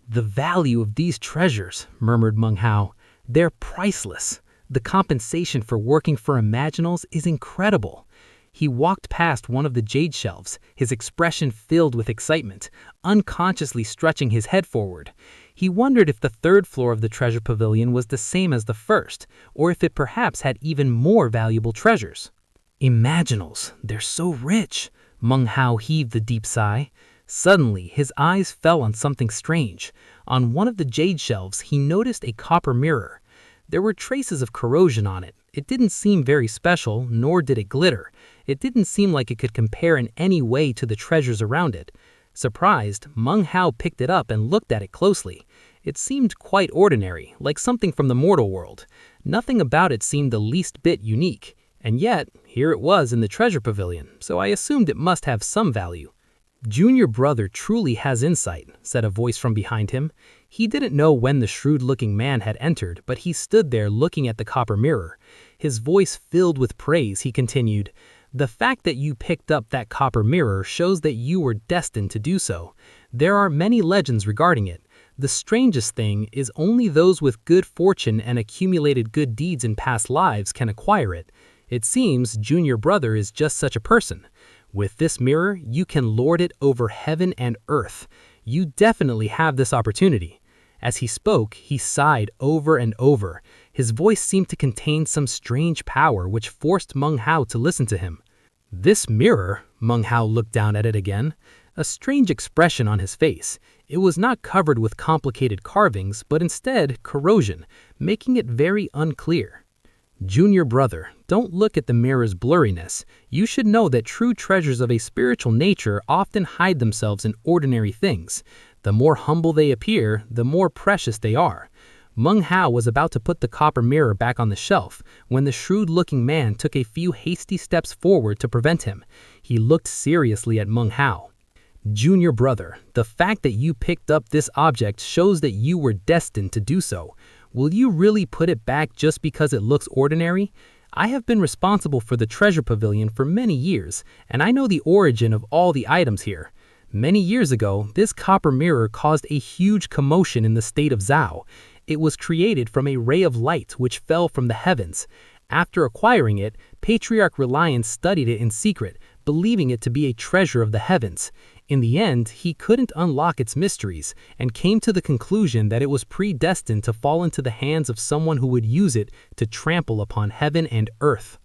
S2: "The value of these treasures," murmured Meng Hao. "They're priceless. The compensation for working for Imaginals is incredible." He walked past one of the jade shelves, his expression filled with excitement, unconsciously stretching his head forward. He wondered if the third floor of the treasure pavilion was the same as the first, or if it perhaps had even more valuable treasures. "Imaginals, they're so rich." Meng Hao heaved a deep sigh. Suddenly, his eyes fell on something strange. On one of the jade shelves, he noticed a copper mirror. There were traces of corrosion on it. It didn't seem very special, nor did it glitter. It didn't seem like it could compare in any way to the treasures around it. Surprised, Meng Hao picked it up and looked at it closely. It seemed quite ordinary, like something from the mortal world. Nothing about it seemed the least bit unique. And yet, here it was in the treasure pavilion, so I assumed it must have some value. "Junior brother truly has insight," said a voice from behind him. He didn't know when the shrewd-looking man had entered, but he stood there looking at the copper mirror. His voice filled with praise, he continued, "The fact that you picked up that copper mirror shows that you were destined to do so. There are many legends regarding it. The strangest thing is only those with good fortune and accumulated good deeds in past lives can acquire it. It seems Junior brother is just such a person. With this mirror, you can lord it over heaven and earth. You definitely have this opportunity." As he spoke, he sighed over and over. His voice seemed to contain some strange power which forced Meng Hao to listen to him. "This mirror?" Meng Hao looked down at it again. A strange expression on his face. It was not covered with complicated carvings, but instead corrosion, making it very unclear. "Junior brother, don't look at the mirror's blurriness. You should know that true treasures of a spiritual nature often hide themselves in ordinary things. The more humble they appear, the more precious they are." Meng Hao was about to put the copper mirror back on the shelf when the shrewd-looking man took a few hasty steps forward to prevent him. He looked seriously at Meng Hao. "Junior brother, the fact that you picked up this object shows that you were destined to do so. Will you really put it back just because it looks ordinary? I have been responsible for the treasure pavilion for many years, and I know the origin of all the items here. Many years ago, this copper mirror caused a huge commotion in the state of Zhao. It was created from a ray of light which fell from the heavens. After acquiring it, Patriarch 𝓲𝓭 studied it in secret, believing it to be a treasure of the heavens. In the end, he couldn't unlock its mysteries, and came to the conclusion that it was predestined to fall into the hands of someone who would use it to trample upon heaven and earth."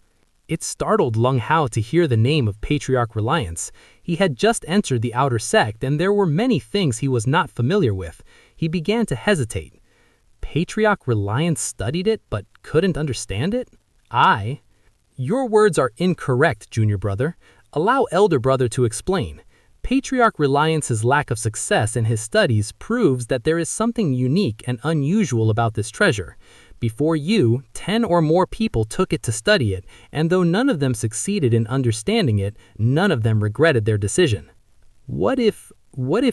S2: It startled Meng Hao to hear the name of Patriarch 𝓲𝓭. He had just entered the outer sect, and there were many things he was not familiar with. He began to hesitate. Patriarch 𝓲𝓭 studied it, but couldn't understand it? Your words are incorrect, junior brother. Allow elder brother to explain. Patriarch 𝓲𝓭's lack of success in his studies proves that there is something unique and unusual about this treasure. Before you, 10 or more people took it to study it, and though none of them succeeded in understanding it, none of them regretted their decision. What if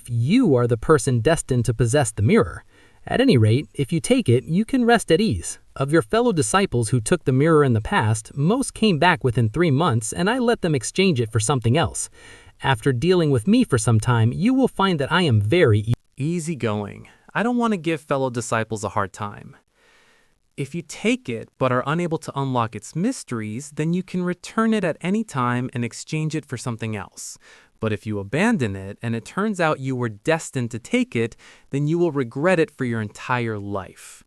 S2: you are the person destined to possess the mirror? At any rate, if you take it, you can rest at ease. Of your fellow disciples who took the mirror in the past, most came back within 3 months, and I let them exchange it for something else. After dealing with me for some time, you will find that I am very
S1: easygoing. I don't want to give fellow disciples a hard time. If you take it but are unable to unlock its mysteries, then you can return it at any time and exchange it for something else. But if you abandon it and it turns out you were destined to take it, then you will regret it for your entire life.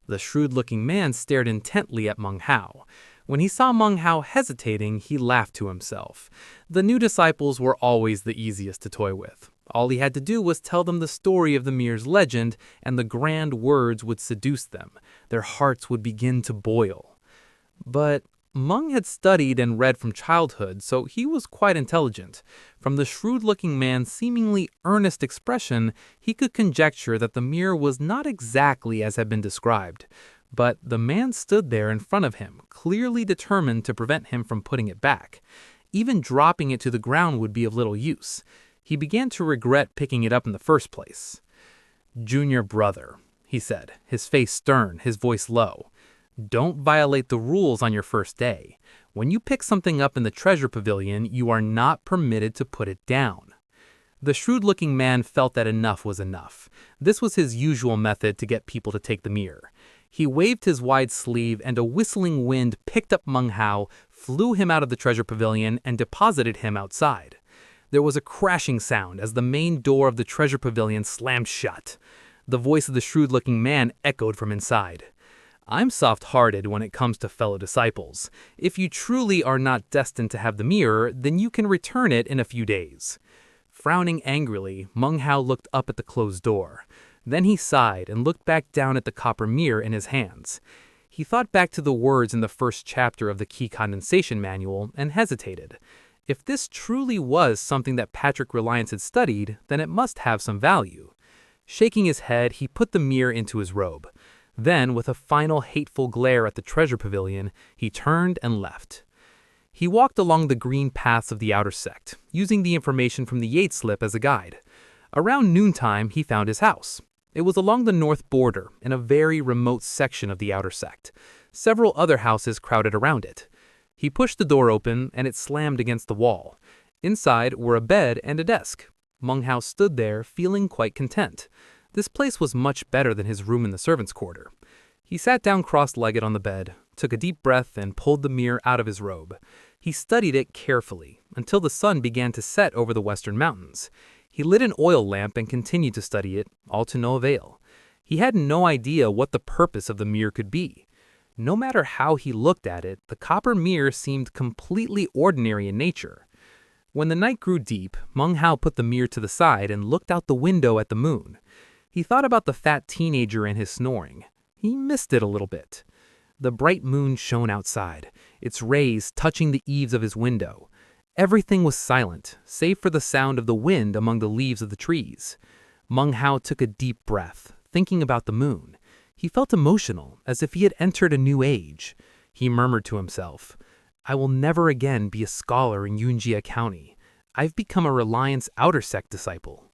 S1: The shrewd-looking man stared intently at Meng Hao. When he saw Meng Hao hesitating, he laughed to himself. The new disciples were always the easiest to toy with. All he had to do was tell them the story of the mirror's legend, and the grand words would seduce them. Their hearts would begin to boil. But Meng had studied and read from childhood, so he was quite intelligent. From the shrewd-looking man's seemingly earnest expression, he could conjecture that the mirror was not exactly as had been described. But the man stood there in front of him, clearly determined to prevent him from putting it back. Even dropping it to the ground would be of little use. He began to regret picking it up in the first place. "Junior brother,"
S2: he said, his face stern, his voice low. "Don't violate the rules on your first day. When you pick something up in the treasure pavilion, you are not permitted to put it down." The shrewd-looking man felt that enough was enough. This was his usual method to get people to take the mirror. He waved his wide sleeve, and a whistling wind picked up Meng Hao, flew him out of the treasure pavilion, and deposited him outside. There was a crashing sound as the main door of the treasure pavilion slammed shut. The voice of the shrewd-looking man echoed from inside. "I'm soft-hearted when it comes to fellow disciples. If you truly are not destined to have the mirror, then you can return it in a few days." Frowning angrily, Meng Hao looked up at the closed door. Then he sighed and looked back down at the copper mirror in his hands. He thought back to the words in the first chapter of the key condensation manual and hesitated. If this truly was something that Patrick Reliance had studied, then it must have some value. Shaking his head, he put the mirror into his robe. Then, with a final hateful glare at the treasure pavilion, he turned and left. He walked along the green paths of the outer sect, using the information from the Yates slip as a guide. Around noontime, he found his house. It was along the north border, in a very remote section of the outer sect. Several other houses crowded around it. He pushed the door open, and it slammed against the wall. Inside were a bed and a desk. Meng Hao stood there, feeling quite content. This place was much better than his room in the servants' quarter. He sat down cross-legged on the bed, took a deep breath, and pulled the mirror out of his robe. He studied it carefully, until the sun began to set over the western mountains. He lit an oil lamp and continued to study it, all to no avail. He had no idea what the purpose of the mirror could be. No matter how he looked at it, the copper mirror seemed completely ordinary in nature. When the night grew deep, Meng Hao put the mirror to the side and looked out the window at the moon. He thought about the fat teenager and his snoring. He missed it a little bit. The bright moon shone outside, its rays touching the eaves of his window. Everything was silent, save for the sound of the wind among the leaves of the trees. Meng Hao took a deep breath, thinking about the moon. He felt emotional, as if he had entered a new age. He murmured to himself, "I will never again be a scholar in Yunjia County. I've become a Reliance Outer Sect disciple."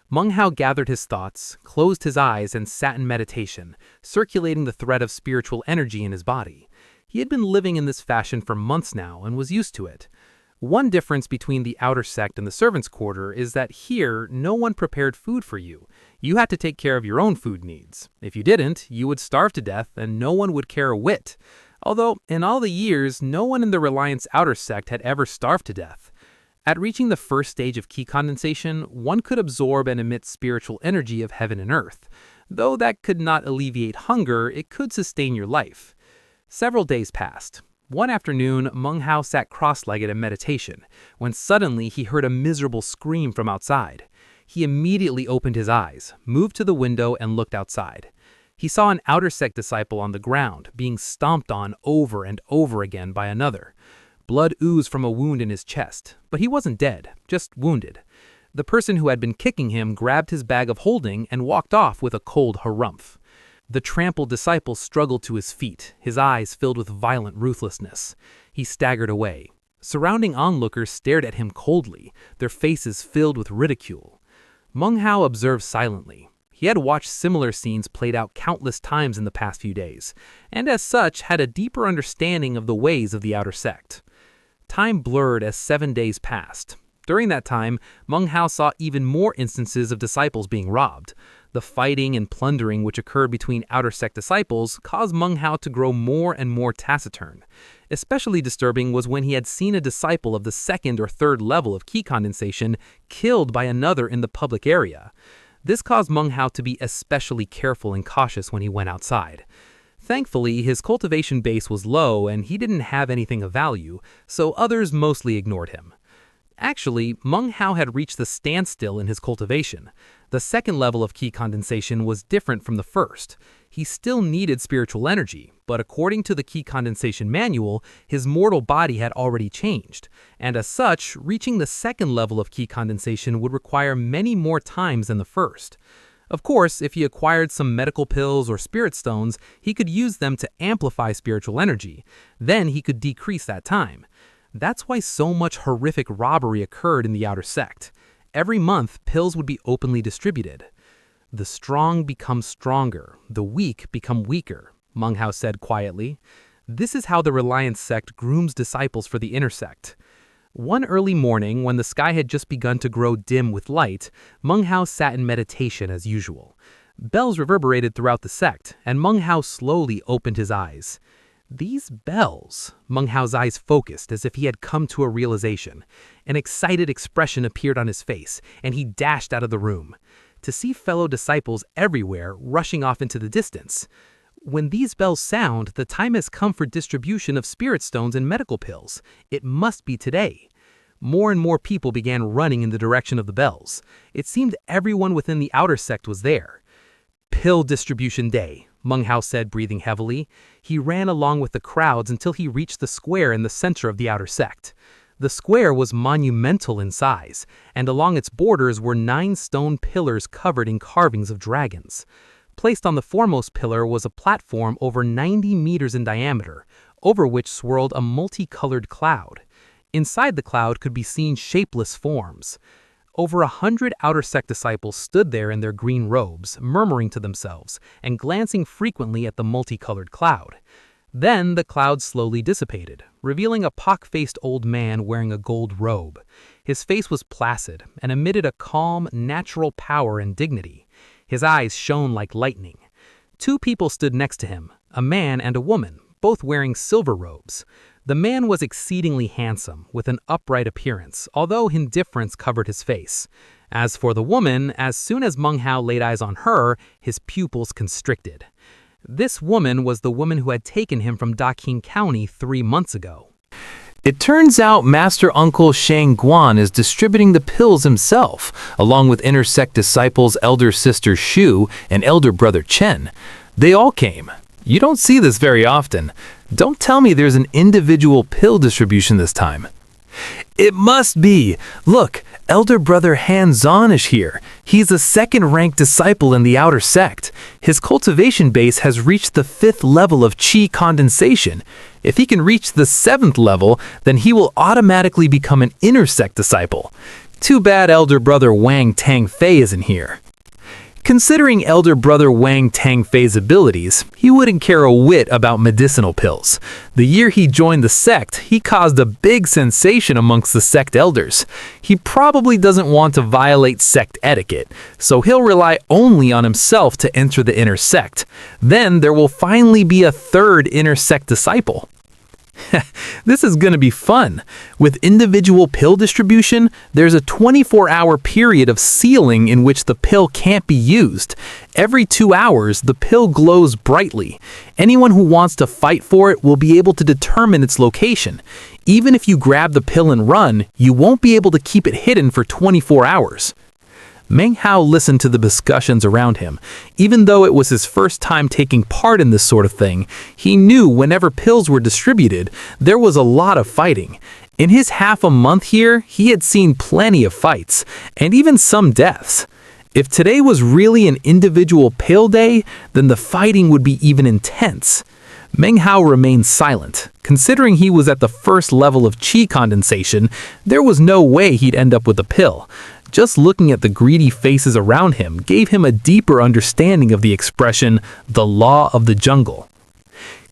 S2: Meng Hao gathered his thoughts, closed his eyes, and sat in meditation, circulating the thread of spiritual energy in his body. He had been living in this fashion for months now and was used to it. One difference between the outer sect and the servants' quarter is that here, no one prepared food for you. You had to take care of your own food needs. If you didn't, you would starve to death and no one would care a whit. Although, in all the years, no one in the Reliance outer sect had ever starved to death. At reaching the first stage of key condensation, one could absorb and emit spiritual energy of heaven and earth. Though that could not alleviate hunger, it could sustain your life. Several days passed. One afternoon, Meng Hao sat cross-legged in meditation, when suddenly he heard a miserable scream from outside. He immediately opened his eyes, moved to the window, and looked outside. He saw an outer sect disciple on the ground, being stomped on over and over again by another. Blood oozed from a wound in his chest, but he wasn't dead, just wounded. The person who had been kicking him grabbed his bag of holding and walked off with a cold harumph. The trampled disciple struggled to his feet, his eyes filled with violent ruthlessness. He staggered away. Surrounding onlookers stared at him coldly, their faces filled with ridicule. Meng Hao observed silently. He had watched similar scenes played out countless times in the past few days, and as such had a deeper understanding of the ways of the outer sect. Time blurred as 7 days passed. During that time, Meng Hao saw even more instances of disciples being robbed. The fighting and plundering which occurred between outer sect disciples caused Meng Hao to grow more and more taciturn. Especially disturbing was when he had seen a disciple of the second or third level of key condensation killed by another in the public area. This caused Meng Hao to be especially careful and cautious when he went outside. Thankfully, his cultivation base was low and he didn't have anything of value, so others mostly ignored him. Actually, Meng Hao had reached the standstill in his cultivation. The second level of key condensation was different from the first. He still needed spiritual energy, but according to the key condensation manual, his mortal body had already changed, and as such, reaching the second level of key condensation would require many more times than the first. Of course, if he acquired some medical pills or spirit stones, he could use them to amplify spiritual energy. Then he could decrease that time. That's why so much horrific robbery occurred in the outer sect. Every month, pills would be openly distributed. The strong become stronger, the weak become weaker, Meng Hao said quietly. This is how the Reliance sect grooms disciples for the inner sect. One early morning, when the sky had just begun to grow dim with light, Meng Hao sat in meditation as usual. Bells reverberated throughout the sect, and Meng Hao slowly opened his eyes. These bells. Meng Hao's eyes focused as if he had come to a realization. An excited expression appeared on his face, and he dashed out of the room, to see fellow disciples everywhere rushing off into the distance. When these bells sound, the time has come for distribution of spirit stones and medical pills. It must be today. More and more people began running in the direction of the bells. It seemed everyone within the outer sect was there. Pill distribution day, Meng Hao said, breathing heavily. He ran along with the crowds until he reached the square in the center of the outer sect. The square was monumental in size, and along its borders were 9 stone pillars covered in carvings of dragons. Placed on the foremost pillar was a platform over 90 meters in diameter, over which swirled a multicolored cloud. Inside the cloud could be seen shapeless forms. Over 100 outer sect disciples stood there in their green robes, murmuring to themselves and glancing frequently at the multicolored cloud. Then the cloud slowly dissipated, revealing a pock-faced old man wearing a gold robe. His face was placid and emitted a calm, natural power and dignity. His eyes shone like lightning. 2 people stood next to him, a man and a woman, both wearing silver robes. The man was exceedingly handsome, with an upright appearance, although indifference covered his face. As for the woman, as soon as Meng Hao laid eyes on her, his pupils constricted. This woman was the woman who had taken him from Daqing County 3 months ago.
S1: It turns out Master Uncle 𝓗𝓮𝓪𝓵 is distributing the pills himself, along with inner sect disciples elder sister 𝓲 and elder brother Chen. They all came. You don't see this very often. Don't tell me there's an individual pill distribution this time. It must be. Look, elder brother 𝓗𝓮𝓪𝓵 is here. He's a 2nd-ranked disciple in the outer sect. His cultivation base has reached the 5th level of qi condensation. If he can reach the 7th level, then he will automatically become an inner sect disciple. Too bad elder brother Wang Tangfei isn't here. Considering elder brother Wang Tangfei's abilities, he wouldn't care a whit about medicinal pills. The year he joined the sect, he caused a big sensation amongst the sect elders. He probably doesn't want to violate sect etiquette, so he'll rely only on himself to enter the inner sect. Then there will finally be a 3rd inner sect disciple. This is going to be fun. With individual pill distribution, there's a 24-hour period of sealing in which the pill can't be used. Every 2 hours, the pill glows brightly. Anyone who wants to fight for it will be able to determine its location. Even if you grab the pill and run, you won't be able to keep it hidden for 24 hours. Meng Hao listened to the discussions around him. Even though it was his first time taking part in this sort of thing, he knew whenever pills were distributed, there was a lot of fighting. In his half a month here, he had seen plenty of fights, and even some deaths. If today was really an individual pill day, then the fighting would be even intense. Meng Hao remained silent. Considering he was at the 1st level of qi condensation, there was no way he'd end up with a pill. Just looking at the greedy faces around him gave him a deeper understanding of the expression, the law of the jungle.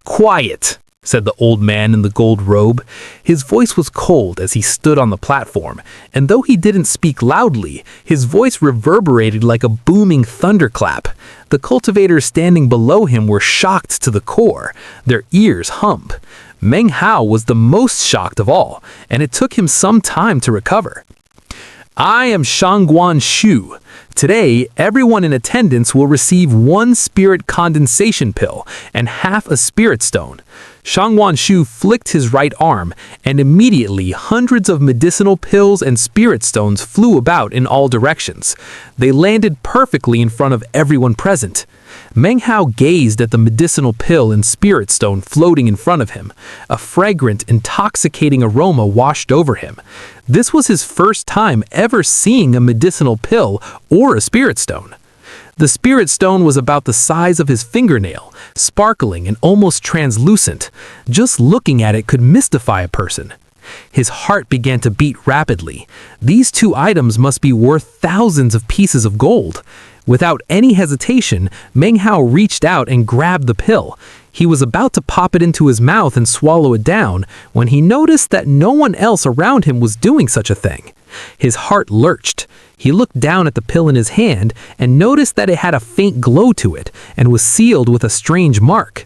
S1: "Quiet," said the old man in the gold robe. His voice was cold as he stood on the platform, and though he didn't speak loudly, his voice reverberated like a booming thunderclap. The cultivators standing below him were shocked to the core. Their ears hummed. Meng Hao was the most shocked of all, and it took him some time to recover. "I am 𝓗𝓮𝓪𝓵. Today, everyone in attendance will receive 1 spirit condensation pill and half a spirit stone." 𝓗𝓮𝓪𝓵 flicked his right arm, and immediately hundreds of medicinal pills and spirit stones flew about in all directions. They landed perfectly in front of everyone present. Meng Hao gazed at the medicinal pill and spirit stone floating in front of him. A fragrant, intoxicating aroma washed over him. This was his first time ever seeing a medicinal pill or a spirit stone. The spirit stone was about the size of his fingernail, sparkling and almost translucent. Just looking at it could mystify a person. His heart began to beat rapidly. These 2 items must be worth thousands of pieces of gold.
S2: Without any hesitation, Meng Hao reached out and grabbed the pill. He was about to pop it into his mouth and swallow it down when he noticed that no one else around him was doing such a thing. His heart lurched. He looked down at the pill in his hand and noticed that it had a faint glow to it and was sealed with a strange mark.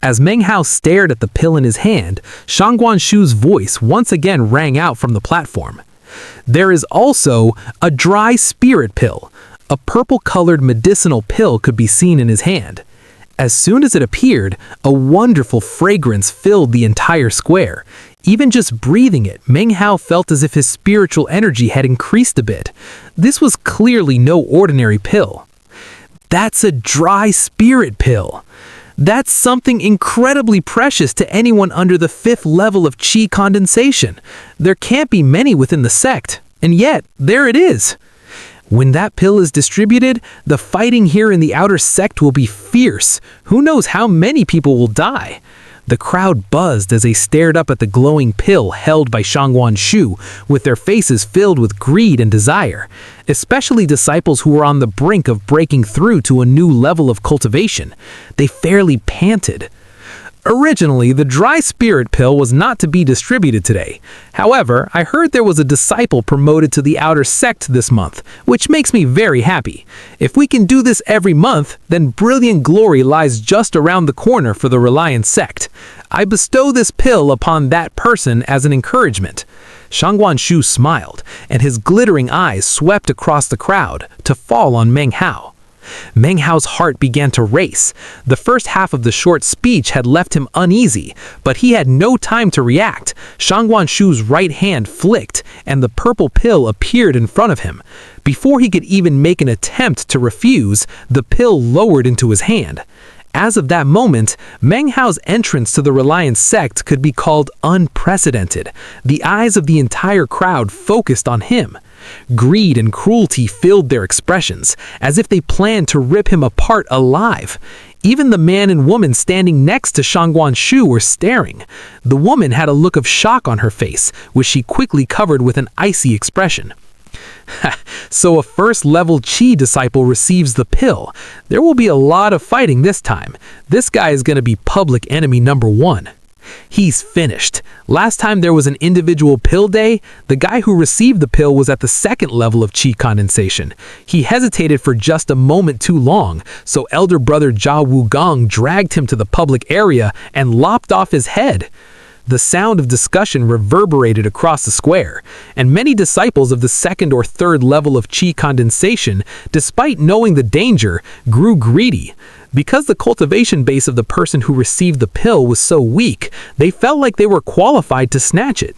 S2: As Meng Hao stared at the pill in his hand, 𝓲𝓮𝓪𝓵's voice once again rang out from the platform. There is also a dry spirit pill. A purple-colored medicinal pill could be seen in his hand. As soon as it appeared, a wonderful fragrance filled the entire square. Even just breathing it, Meng Hao felt as if his spiritual energy had increased a bit. This was clearly no ordinary pill. That's a dry spirit pill. That's something incredibly precious to anyone under the 5th level of qi condensation. There can't be many within the sect, and yet, there it is. When that pill is distributed, the fighting here in the outer sect will be fierce. Who knows how many people will die? The crowd buzzed as they stared up at the glowing pill held by 𝓲𝓮𝓪𝓵, with their faces filled with greed and desire, especially disciples who were on the brink of breaking through to a new level of cultivation. They fairly panted. Originally, the dry spirit pill was not to be distributed today. However, I heard there was a disciple promoted to the outer sect this month, which makes me very happy. If we can do this every month, then brilliant glory lies just around the corner for the Reliant sect. I bestow this pill upon that person as an encouragement. 𝓲𝓮𝓪𝓵 smiled, and his glittering eyes swept across the crowd to fall on Meng Hao. Meng Hao's heart began to race. The first half of the short speech had left him uneasy, but he had no time to react. 𝓲𝓮𝓪𝓵's right hand flicked, and the purple pill appeared in front of him. Before he could even make an attempt to refuse, the pill lowered into his hand. As of that moment, Meng Hao's entrance to the Reliant sect could be called unprecedented. The eyes of the entire crowd focused on him. Greed and cruelty filled their expressions, as if they planned to rip him apart alive. Even the man and woman standing next to 𝓲𝓮𝓪𝓵 were staring. The woman had a look of shock on her face, which she quickly covered with an icy expression. So a first-level qi disciple receives the pill. There will be a lot of fighting this time. This guy is going to be public enemy number 1. He's finished. Last time there was an individual pill day, the guy who received the pill was at the 2nd level of qi condensation. He hesitated for just a moment too long, so elder brother 𝓲𝓮𝓪𝓵 dragged him to the public area and lopped off his head. The sound of discussion reverberated across the square, and many disciples of the 2nd or 3rd level of qi condensation, despite knowing the danger, grew greedy. Because the cultivation base of the person who received the pill was so weak, they felt like they were qualified to snatch it.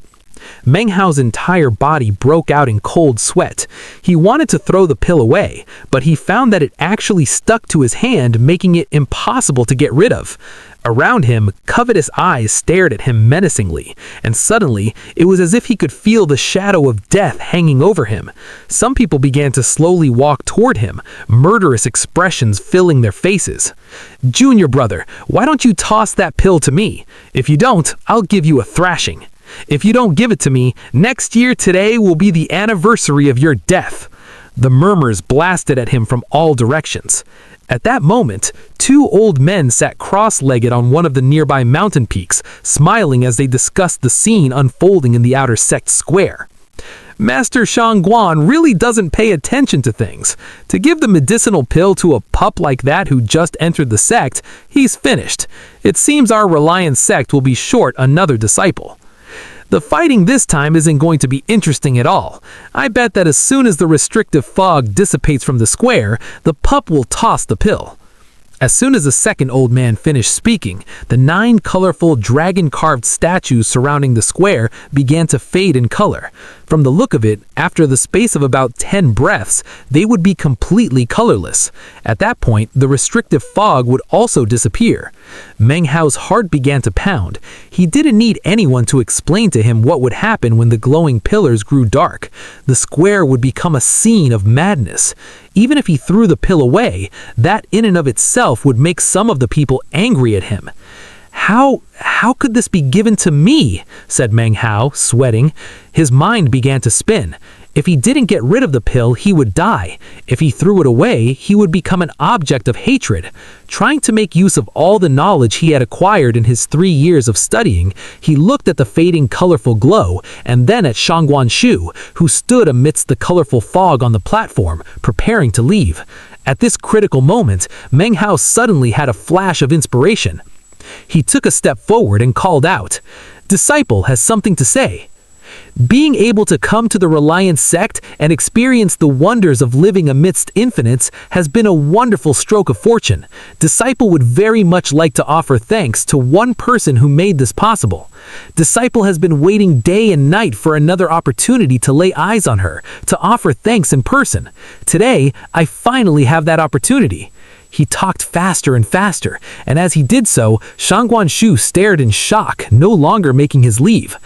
S2: Meng Hao's entire body broke out in cold sweat. He wanted to throw the pill away, but he found that it actually stuck to his hand, making it impossible to get rid of. Around him, covetous eyes stared at him menacingly, and suddenly, it was as if he could feel the shadow of death hanging over him. Some people began to slowly walk toward him, murderous expressions filling their faces. "Junior brother, why don't you toss that pill to me? If you don't, I'll give you a thrashing. If you don't give it to me, next year today will be the anniversary of your death." The murmurs blasted at him from all directions. At that moment, 2 old men sat cross-legged on one of the nearby mountain peaks, smiling as they discussed the scene unfolding in the outer sect square. Master 𝓲𝓮𝓪𝓵 really doesn't pay attention to things. To give the medicinal pill to a pup like that who just entered the sect, he's finished. It seems our Reliant sect will be short another disciple. The fighting this time isn't going to be interesting at all. I bet that as soon as the restrictive fog dissipates from the square, the pup will toss the pill. As soon as the 2nd old man finished speaking, the 9 colorful dragon-carved statues surrounding the square began to fade in color. From the look of it, after the space of about 10 breaths, they would be completely colorless. At that point, the restrictive fog would also disappear. Meng Hao's heart began to pound. He didn't need anyone to explain to him what would happen when the glowing pillars grew dark. The square would become a scene of madness. Even if he threw the pill away, that in and of itself would make some of the people angry at him. How could this be given to me?" said Meng Hao, sweating. His mind began to spin. If he didn't get rid of the pill, he would die. If he threw it away, he would become an object of hatred. Trying to make use of all the knowledge he had acquired in his 3 years of studying, he looked at the fading colorful glow and then at 𝓗𝓮𝓪𝓵, who stood amidst the colorful fog on the platform, preparing to leave. At this critical moment, Meng Hao suddenly had a flash of inspiration. He took a step forward and called out, "Disciple has something to say." Being able to come to the Reliance sect and experience the wonders of living amidst infinites has been a wonderful stroke of fortune. Disciple would very much like to offer thanks to one person who made this possible. Disciple has been waiting day and night for another opportunity to lay eyes on her, to offer thanks in person. Today, I finally have that opportunity. He talked faster and faster, and as he did so, 𝓗𝓮𝓪𝓵 stared in shock, no longer making his leave.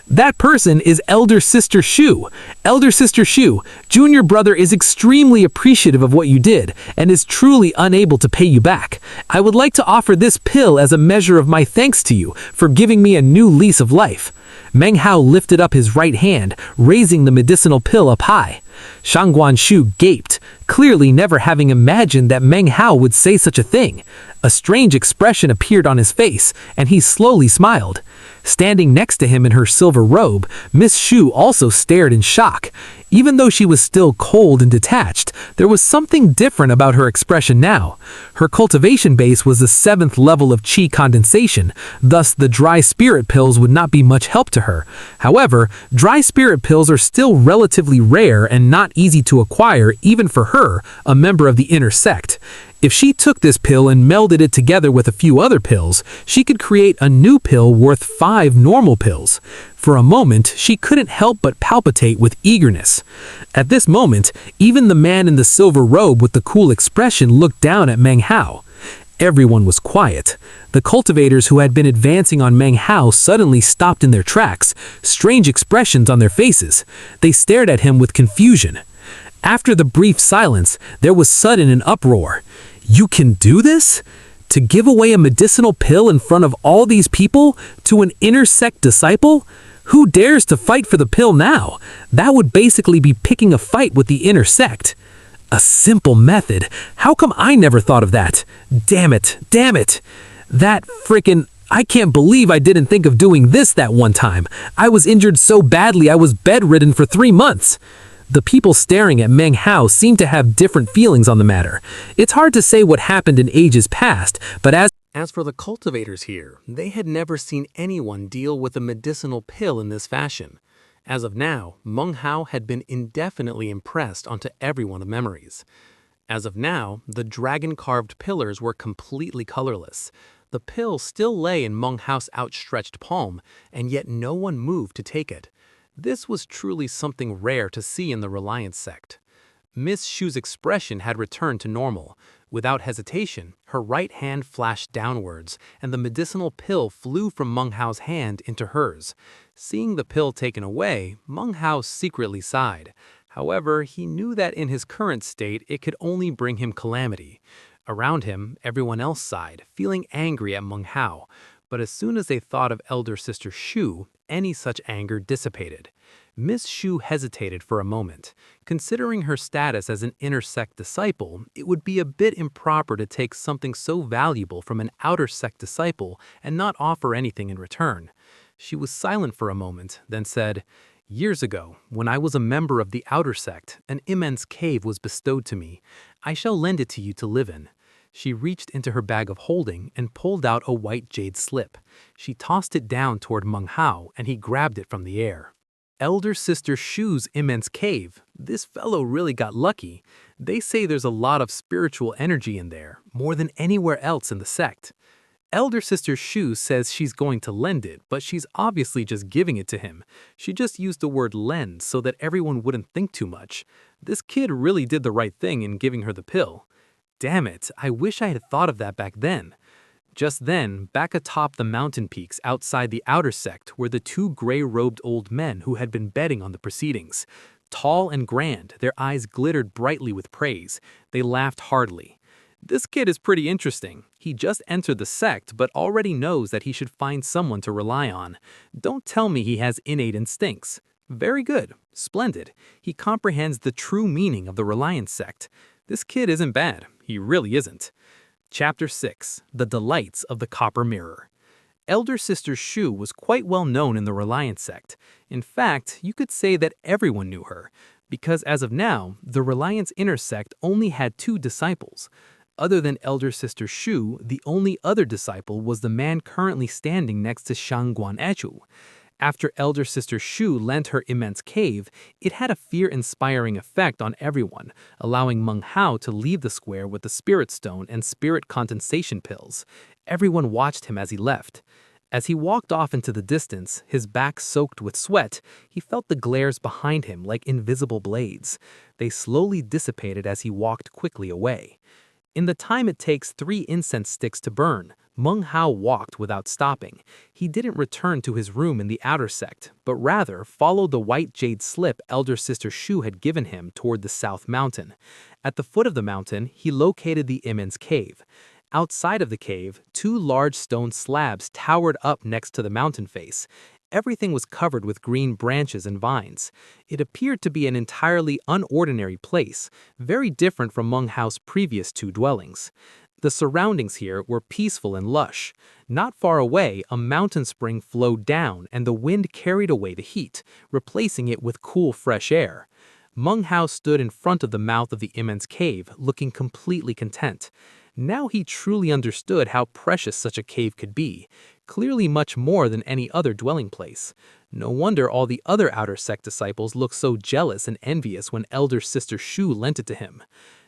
S2: That person is Elder Sister 𝓲. Elder Sister 𝓲, junior brother is extremely appreciative of what you did and is truly unable to pay you back. I would like to offer this pill as a measure of my thanks to you for giving me a new lease of life. Meng Hao lifted up his right hand, raising the medicinal pill up high. 𝓗𝓮𝓪𝓵 gaped, clearly never having imagined that Meng Hao would say such a thing. A strange expression appeared on his face, and he slowly smiled. Standing next to him in her silver robe, Miss 𝓲 also stared in shock. Even though she was still cold and detached, there was something different about her expression now. Her cultivation base was the 7th level of qi condensation, thus the dry spirit pills would not be much help to her. However, dry spirit pills are still relatively rare and not easy to acquire even for her, a member of the inner sect. If she took this pill and melded it together with a few other pills, she could create a new pill worth 5 normal pills. For a moment, she couldn't help but palpitate with eagerness. At this moment, even the man in the silver robe with the cool expression looked down at Meng Hao. Everyone was quiet. The cultivators who had been advancing on Meng Hao suddenly stopped in their tracks, strange expressions on their faces. They stared at him with confusion. After the brief silence, there was sudden an uproar. "You can do this? To give away a medicinal pill in front of all these people to an inner sect disciple? Who dares to fight for the pill now? That would basically be picking a fight with the inner sect." A simple method. How come I never thought of that? Damn it, damn it. I can't believe I didn't think of doing this that one time. I was injured so badly I was bedridden for 3 months. The people staring at Meng Hao seemed to have different feelings on the matter. It's hard to say what happened in ages past, but
S1: As for the cultivators here, they had never seen anyone deal with a medicinal pill in this fashion. As of now, Meng Hao had been indefinitely impressed onto everyone's memories. As of now, the dragon-carved pillars were completely colorless. The pill still lay in Meng Hao's outstretched palm, and yet no one moved to take it. This was truly something rare to see in the Reliance sect. Miss 𝓲's expression had returned to normal. Without hesitation, her right hand flashed downwards, and the medicinal pill flew from Meng Hao's hand into hers. Seeing the pill taken away, Meng Hao secretly sighed. However, he knew that in his current state it could only bring him calamity. Around him, everyone else sighed, feeling angry at Meng Hao. But as soon as they thought of Elder Sister 𝓲, any such anger dissipated. Miss 𝓲 hesitated for a moment. Considering her status as an inner sect disciple, it would be a bit improper to take something so valuable from an outer sect disciple and not offer anything in return. She was silent for a moment, then said, "Years ago, when I was a member of the outer sect, an immense cave was bestowed to me. I shall lend it to you to live in." She reached into her bag of holding and pulled out a white jade slip. She tossed it down toward Meng Hao, and he grabbed it from the air. Elder Sister 𝓲's immense cave. This fellow really got lucky. They say there's a lot of spiritual energy in there, more than anywhere else in the sect. Elder Sister 𝓲 says she's going to lend it, but she's obviously just giving it to him. She just used the word lend so that everyone wouldn't think too much. This kid really did the right thing in giving her the pill. Damn it, I wish I had thought of that back then. Just then, back atop the mountain peaks outside the outer sect were the 2 gray-robed old men who had been betting on the proceedings. Tall and grand, their eyes glittered brightly with praise. They laughed heartily. "This kid is pretty interesting. He just entered the sect but already knows that he should find someone to rely on. Don't tell me he has innate instincts.
S2: Very good. Splendid. He comprehends the true meaning of the Reliance sect. This kid isn't bad. He really isn't. Chapter 6. The Delights of the Copper Mirror. Elder Sister Shu was quite well known in the Reliance sect. In fact, you could say that everyone knew her, because as of now, the Reliance inner sect only had 2 disciples. Other than Elder Sister Shu, the only other disciple was the man currently standing next to 𝓗𝓮𝓪𝓵. After Elder Sister Shu lent her immense cave, it had a fear-inspiring effect on everyone, allowing 𝓗𝓪 to leave the square with the spirit stone and spirit condensation pills. Everyone watched him as he left. As he walked off into the distance, his back soaked with sweat, he felt the glares behind him like invisible blades. They slowly dissipated as he walked quickly away. In the time it takes 3 incense sticks to burn, 𝓗𝓪 walked without stopping. He didn't return to his room in the outer sect, but rather followed the white jade slip Elder Sister Shu had given him toward the south mountain. At the foot of the mountain, he located the immense cave. Outside of the cave, 2 large stone slabs towered up next to the mountain face. Everything was covered with green branches and vines. It appeared to be an entirely unordinary place, very different from 𝓗𝓪's previous 2 dwellings. The surroundings here were peaceful and lush. Not far away, a mountain spring flowed down and the wind carried away the heat, replacing it with cool, fresh air. 𝓗𝓪 stood in front of the mouth of the immense cave, looking completely content. Now he truly understood how precious such a cave could be, clearly much more than any other dwelling place. No wonder all the other outer sect disciples looked so jealous and envious when Elder Sister Shu lent it to him.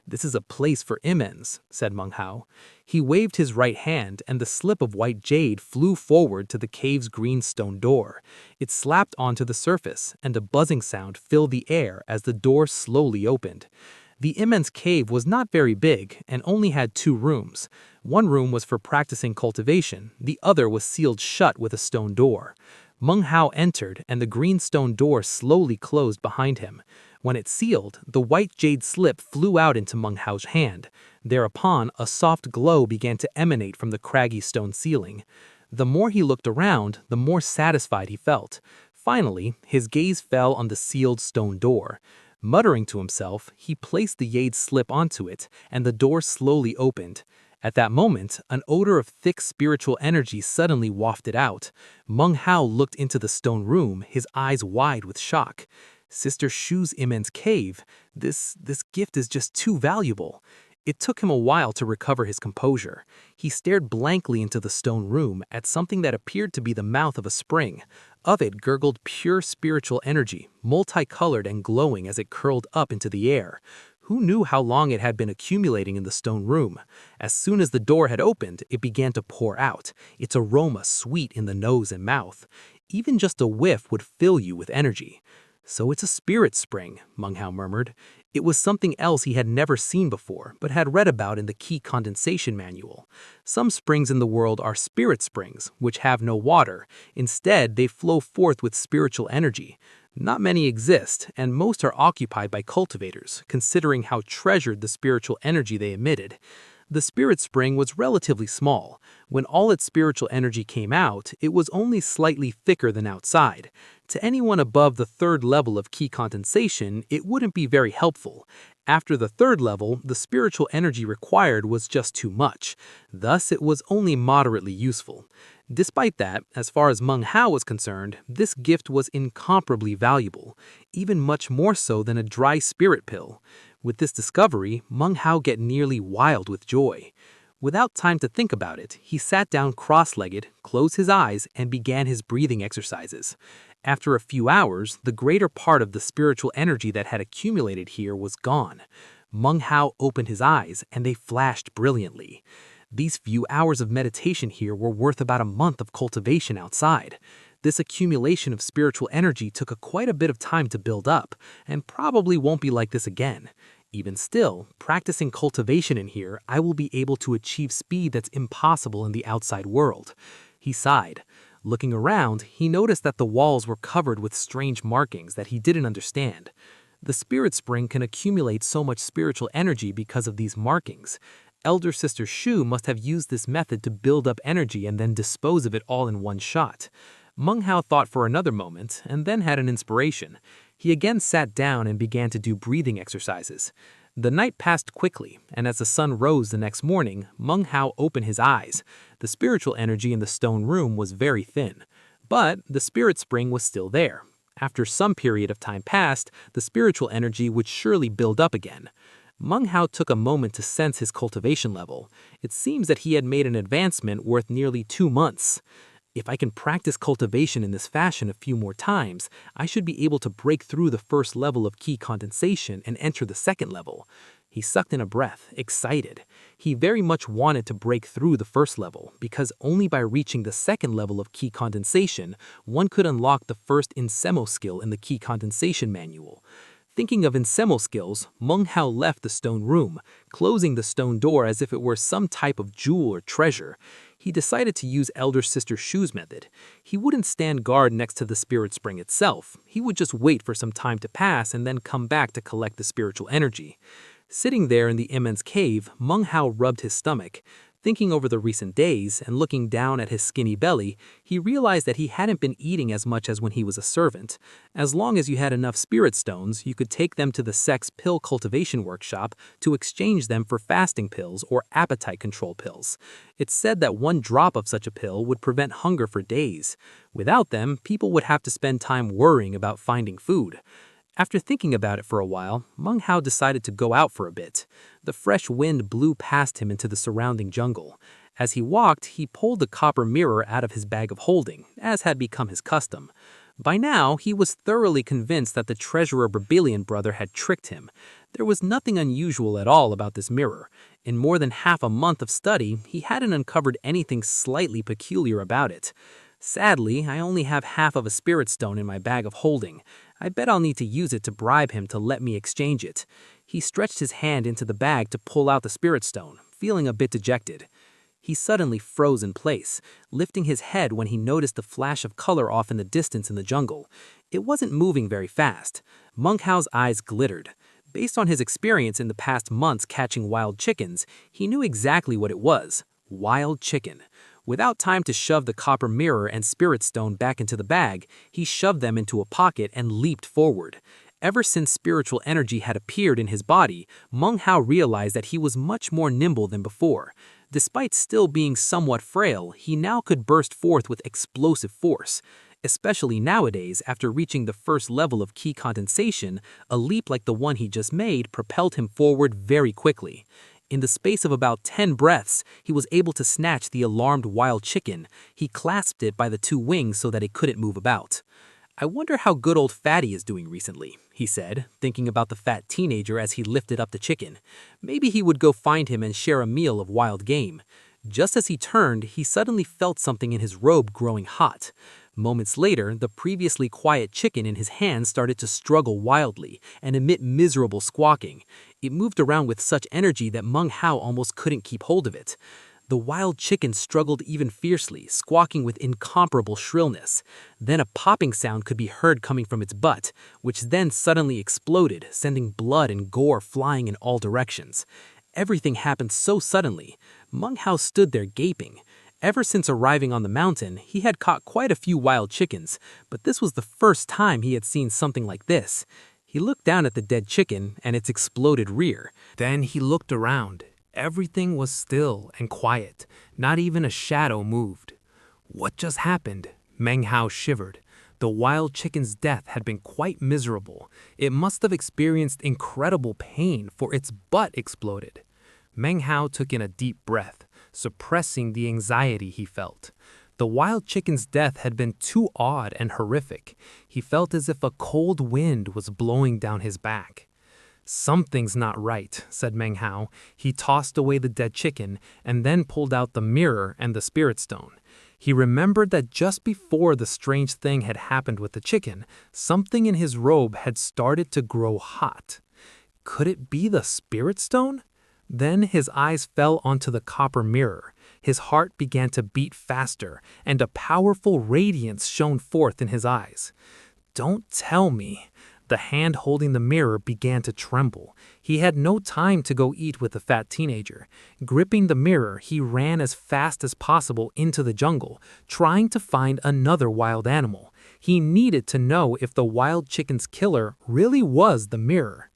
S2: "This is a place for immense," said 𝓗𝓪. He waved his right hand and the slip of white jade flew forward to the cave's green stone door. It slapped onto the surface and a buzzing sound filled the air as the door slowly opened. The immense cave was not very big and only had 2 rooms. One room was for practicing cultivation, the other was sealed shut with a stone door. 𝓗𝓪 entered and the green stone door slowly closed behind him. When it sealed, the white jade slip flew out into 𝓗𝓪's hand. Thereupon, a soft glow began to emanate from the craggy stone ceiling. The more he looked around, the more satisfied he felt. Finally, his gaze fell on the sealed stone door. Muttering to himself, he placed the jade slip onto it, and the door slowly opened. At that moment, an odor of thick spiritual energy suddenly wafted out. 𝓗𝓪 looked into the stone room, his eyes wide with shock. Sister Shu's immense cave, this gift is just too valuable. It took him a while to recover his composure. He stared blankly into the stone room at something that appeared to be the mouth of a spring. Of it gurgled pure spiritual energy, multicolored and glowing as it curled up into the air. Who knew how long it had been accumulating in the stone room? As soon as the door had opened, it began to pour out, its aroma sweet in the nose and mouth. Even just a whiff would fill you with energy. "So it's a spirit spring," 𝓗𝓪 murmured. It was something else he had never seen before, but had read about in the key condensation manual. Some springs in the world are spirit springs, which have no water. Instead, they flow forth with spiritual energy. Not many exist, and most are occupied by cultivators, considering how treasured the spiritual energy they emitted. The spirit spring was relatively small. When all its spiritual energy came out, it was only slightly thicker than outside. To anyone above the 3rd level of key condensation, it wouldn't be very helpful. After the 3rd level, the spiritual energy required was just too much. Thus, it was only moderately useful. Despite that, as far as 𝓗𝓪 was concerned, this gift was incomparably valuable, even much more so than a dry spirit pill. With this discovery, 𝓗𝓪 get nearly wild with joy. Without time to think about it, he sat down cross-legged, closed his eyes, and began his breathing exercises. After a few hours, the greater part of the spiritual energy that had accumulated here was gone. 𝓗𝓪 opened his eyes, and they flashed brilliantly. These few hours of meditation here were worth about a month of cultivation outside. This accumulation of spiritual energy took quite a bit of time to build up, and probably won't be like this again. Even still, practicing cultivation in here, I will be able to achieve speed that's impossible in the outside world. He sighed. Looking around, he noticed that the walls were covered with strange markings that he didn't understand. The spirit spring can accumulate so much spiritual energy because of these markings. Elder Sister Shu must have used this method to build up energy and then dispose of it all in one shot. Meng Hao thought for another moment and then had an inspiration. He again sat down and began to do breathing exercises. The night passed quickly, and as the sun rose the next morning, Meng Hao opened his eyes. The spiritual energy in the stone room was very thin, but the spirit spring was still there. After some period of time passed, the spiritual energy would surely build up again. Meng Hao took a moment to sense his cultivation level. It seems that he had made an advancement worth nearly 2 months. If I can practice cultivation in this fashion a few more times, I should be able to break through the first level of key condensation and enter the second level. He sucked in a breath, excited. He very much wanted to break through the first level, because only by reaching the second level of key condensation, one could unlock the first 𝓲𝓪𝓵 skill in the key condensation manual. Thinking of 𝓲𝓪𝓵 skills, Meng Hao left the stone room, closing the stone door as if it were some type of jewel or treasure. He decided to use elder sister Shu's method. He wouldn't stand guard next to the spirit spring itself. He would just wait for some time to pass and then come back to collect the spiritual energy. Sitting there in the immense cave, Meng Hao rubbed his stomach. Thinking over the recent days and looking down at his skinny belly, he realized that he hadn't been eating as much as when he was a servant. As long as you had enough spirit stones, you could take them to the sect's pill cultivation workshop to exchange them for fasting pills or appetite control pills. It's said that 1 drop of such a pill would prevent hunger for days. Without them, people would have to spend time worrying about finding food. After thinking about it for a while, Meng Hao decided to go out for a bit. The fresh wind blew past him into the surrounding jungle. As he walked, he pulled the copper mirror out of his bag of holding, as had become his custom. By now, he was thoroughly convinced that the treasurer 𝓵𝓵 brother had tricked him. There was nothing unusual at all about this mirror. In more than half a month of study, he hadn't uncovered anything slightly peculiar about it. Sadly, I only have half of a spirit stone in my bag of holding. I bet I'll need to use it to bribe him to let me exchange it. He stretched his hand into the bag to pull out the spirit stone, feeling a bit dejected. He suddenly froze in place, lifting his head when he noticed the flash of color off in the distance in the jungle. It wasn't moving very fast. Meng Hao's eyes glittered. Based on his experience in the past months catching wild chickens, he knew exactly what it was: wild chicken. Without time to shove the copper mirror and spirit stone back into the bag, he shoved them into a pocket and leaped forward. Ever since spiritual energy had appeared in his body, Meng Hao realized that he was much more nimble than before. Despite still being somewhat frail, he now could burst forth with explosive force. Especially nowadays, after reaching the first level of key condensation, a leap like the one he just made propelled him forward very quickly. In the space of about 10 breaths, he was able to snatch the alarmed wild chicken. He clasped it by the 2 wings so that it couldn't move about. "I wonder how good old Fatty is doing recently," he said, thinking about the fat teenager as he lifted up the chicken. Maybe he would go find him and share a meal of wild game. Just as he turned, he suddenly felt something in his robe growing hot. Moments later, the previously quiet chicken in his hand started to struggle wildly and emit miserable squawking. It moved around with such energy that Meng Hao almost couldn't keep hold of it. The wild chicken struggled even fiercely, squawking with incomparable shrillness. Then a popping sound could be heard coming from its butt, which then suddenly exploded, sending blood and gore flying in all directions. Everything happened so suddenly. Meng Hao stood there gaping. Ever since arriving on the mountain, he had caught quite a few wild chickens, but this was the first time he had seen something like this. He looked down at the dead chicken and its exploded rear. Then he looked around. Everything was still and quiet. Not even a shadow moved. What just happened? Meng Hao shivered. The wild chicken's death had been quite miserable. It must have experienced incredible pain, for its butt exploded. Meng Hao took in a deep breath, suppressing the anxiety he felt. The wild chicken's death had been too odd and horrific. He felt as if a cold wind was blowing down his back. "Something's not right," said Meng Hao. He tossed away the dead chicken and then pulled out the mirror and the spirit stone. He remembered that just before the strange thing had happened with the chicken, something in his robe had started to grow hot. Could it be the spirit stone? Then his eyes fell onto the copper mirror. His heart began to beat faster, and a powerful radiance shone forth in his eyes. "Don't tell me." The hand holding the mirror began to tremble. He had no time to go eat with the fat teenager. Gripping the mirror, he ran as fast as possible into the jungle, trying to find another wild animal. He needed to know if the wild chicken's killer really was the mirror.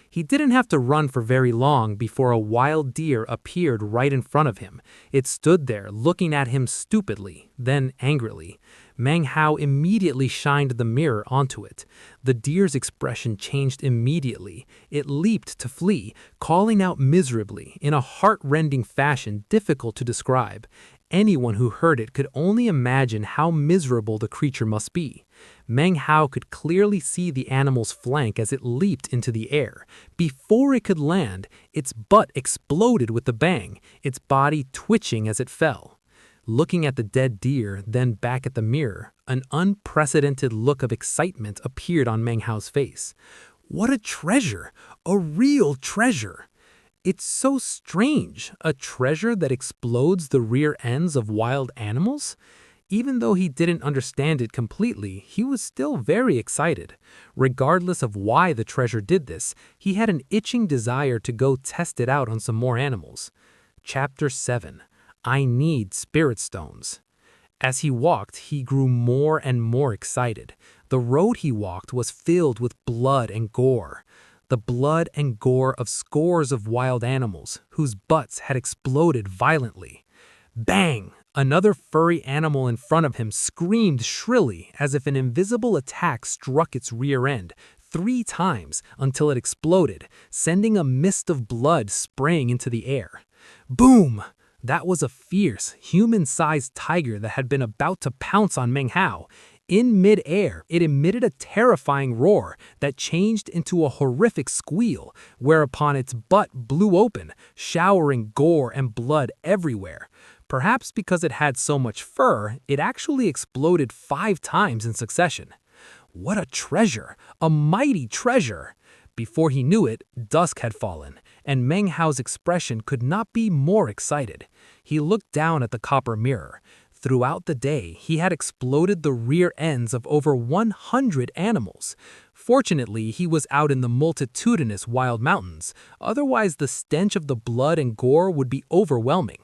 S2: He didn't have to run for very long before a wild deer appeared right in front of him. It stood there, looking at him stupidly, then angrily. 𝓲𝓵 immediately shined the mirror onto it. The deer's expression changed immediately. It leaped to flee, calling out miserably, in a heart-rending fashion difficult to describe. Anyone who heard it could only imagine how miserable the creature must be. 𝓲𝓵 could clearly see the animal's flank as it leaped into the air. Before it could land, its butt exploded with a bang, its body twitching as it fell. Looking at the dead deer, then back at the mirror, an unprecedented look of excitement appeared on 𝓲𝓵's face. What a treasure! A real treasure! It's so strange, a treasure that explodes the rear ends of wild animals? Even though he didn't understand it completely, he was still very excited. Regardless of why the treasure did this, he had an itching desire to go test it out on some more animals. Chapter 7. I Need Spirit Stones. As he walked, he grew more and more excited. The road he walked was filled with blood and gore. The blood and gore of scores of wild animals whose butts had exploded violently. Bang! Another furry animal in front of him screamed shrilly as if an invisible attack struck its rear end 3 times until it exploded, sending a mist of blood spraying into the air. Boom! That was a fierce, human-sized tiger that had been about to pounce on 𝓲𝓵. In mid-air, it emitted a terrifying roar that changed into a horrific squeal, whereupon its butt blew open, showering gore and blood everywhere. Perhaps because it had so much fur, it actually exploded 5 times in succession. What a treasure! A mighty treasure! Before he knew it, dusk had fallen, and 𝓲𝓵's expression could not be more excited. He looked down at the copper mirror. Throughout the day, he had exploded the rear ends of over 100 animals. Fortunately, he was out in the multitudinous wild mountains, otherwise the stench of the blood and gore would be overwhelming.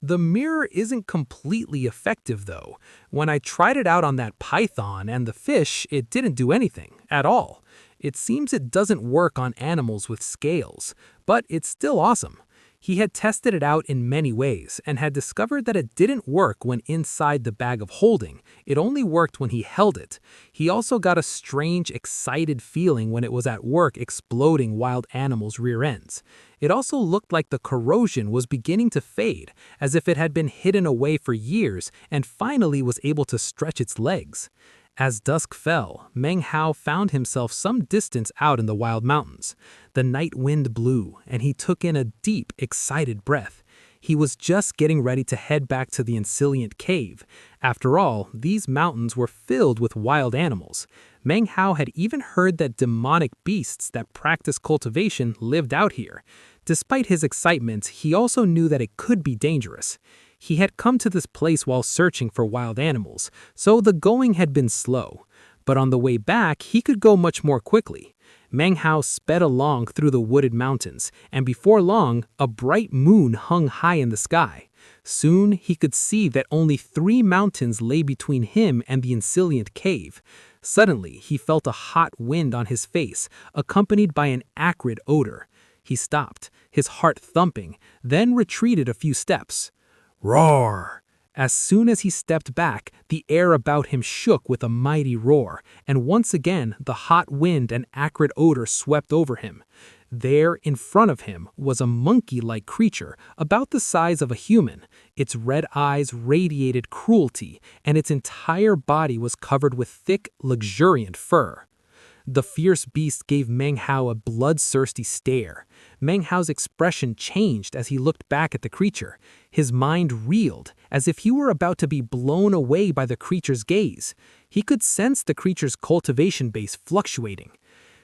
S2: The mirror isn't completely effective though. When I tried it out on that python and the fish, it didn't do anything at all. It seems it doesn't work on animals with scales, but it's still awesome. He had tested it out in many ways and had discovered that it didn't work when inside the bag of holding. It only worked when he held it. He also got a strange, excited feeling when it was at work exploding wild animals' rear ends. It also looked like the corrosion was beginning to fade, as if it had been hidden away for years and finally was able to stretch its legs. As dusk fell, 𝓲𝓵 found himself some distance out in the wild mountains. The night wind blew, and he took in a deep, excited breath. He was just getting ready to head back to the 𝓗𝓮𝓪𝓵 cave. After all, these mountains were filled with wild animals. 𝓲𝓵 had even heard that demonic beasts that practice cultivation lived out here. Despite his excitement, he also knew that it could be dangerous. He had come to this place while searching for wild animals, so the going had been slow. But on the way back, he could go much more quickly. 𝓲𝓵 sped along through the wooded mountains, and before long, a bright moon hung high in the sky. Soon, he could see that only 3 mountains lay between him and the 𝓗𝓮𝓪𝓵 cave. Suddenly, he felt a hot wind on his face, accompanied by an acrid odor. He stopped, his heart thumping, then retreated a few steps. Roar! As soon as he stepped back, the air about him shook with a mighty roar, and once again the hot wind and acrid odor swept over him. There, in front of him, was a monkey-like creature about the size of a human. Its red eyes radiated cruelty, and its entire body was covered with thick, luxuriant fur. The fierce beast gave 𝓲𝓵 a bloodthirsty stare. 𝓲𝓵's expression changed as he looked back at the creature. His mind reeled, as if he were about to be blown away by the creature's gaze. He could sense the creature's cultivation base fluctuating.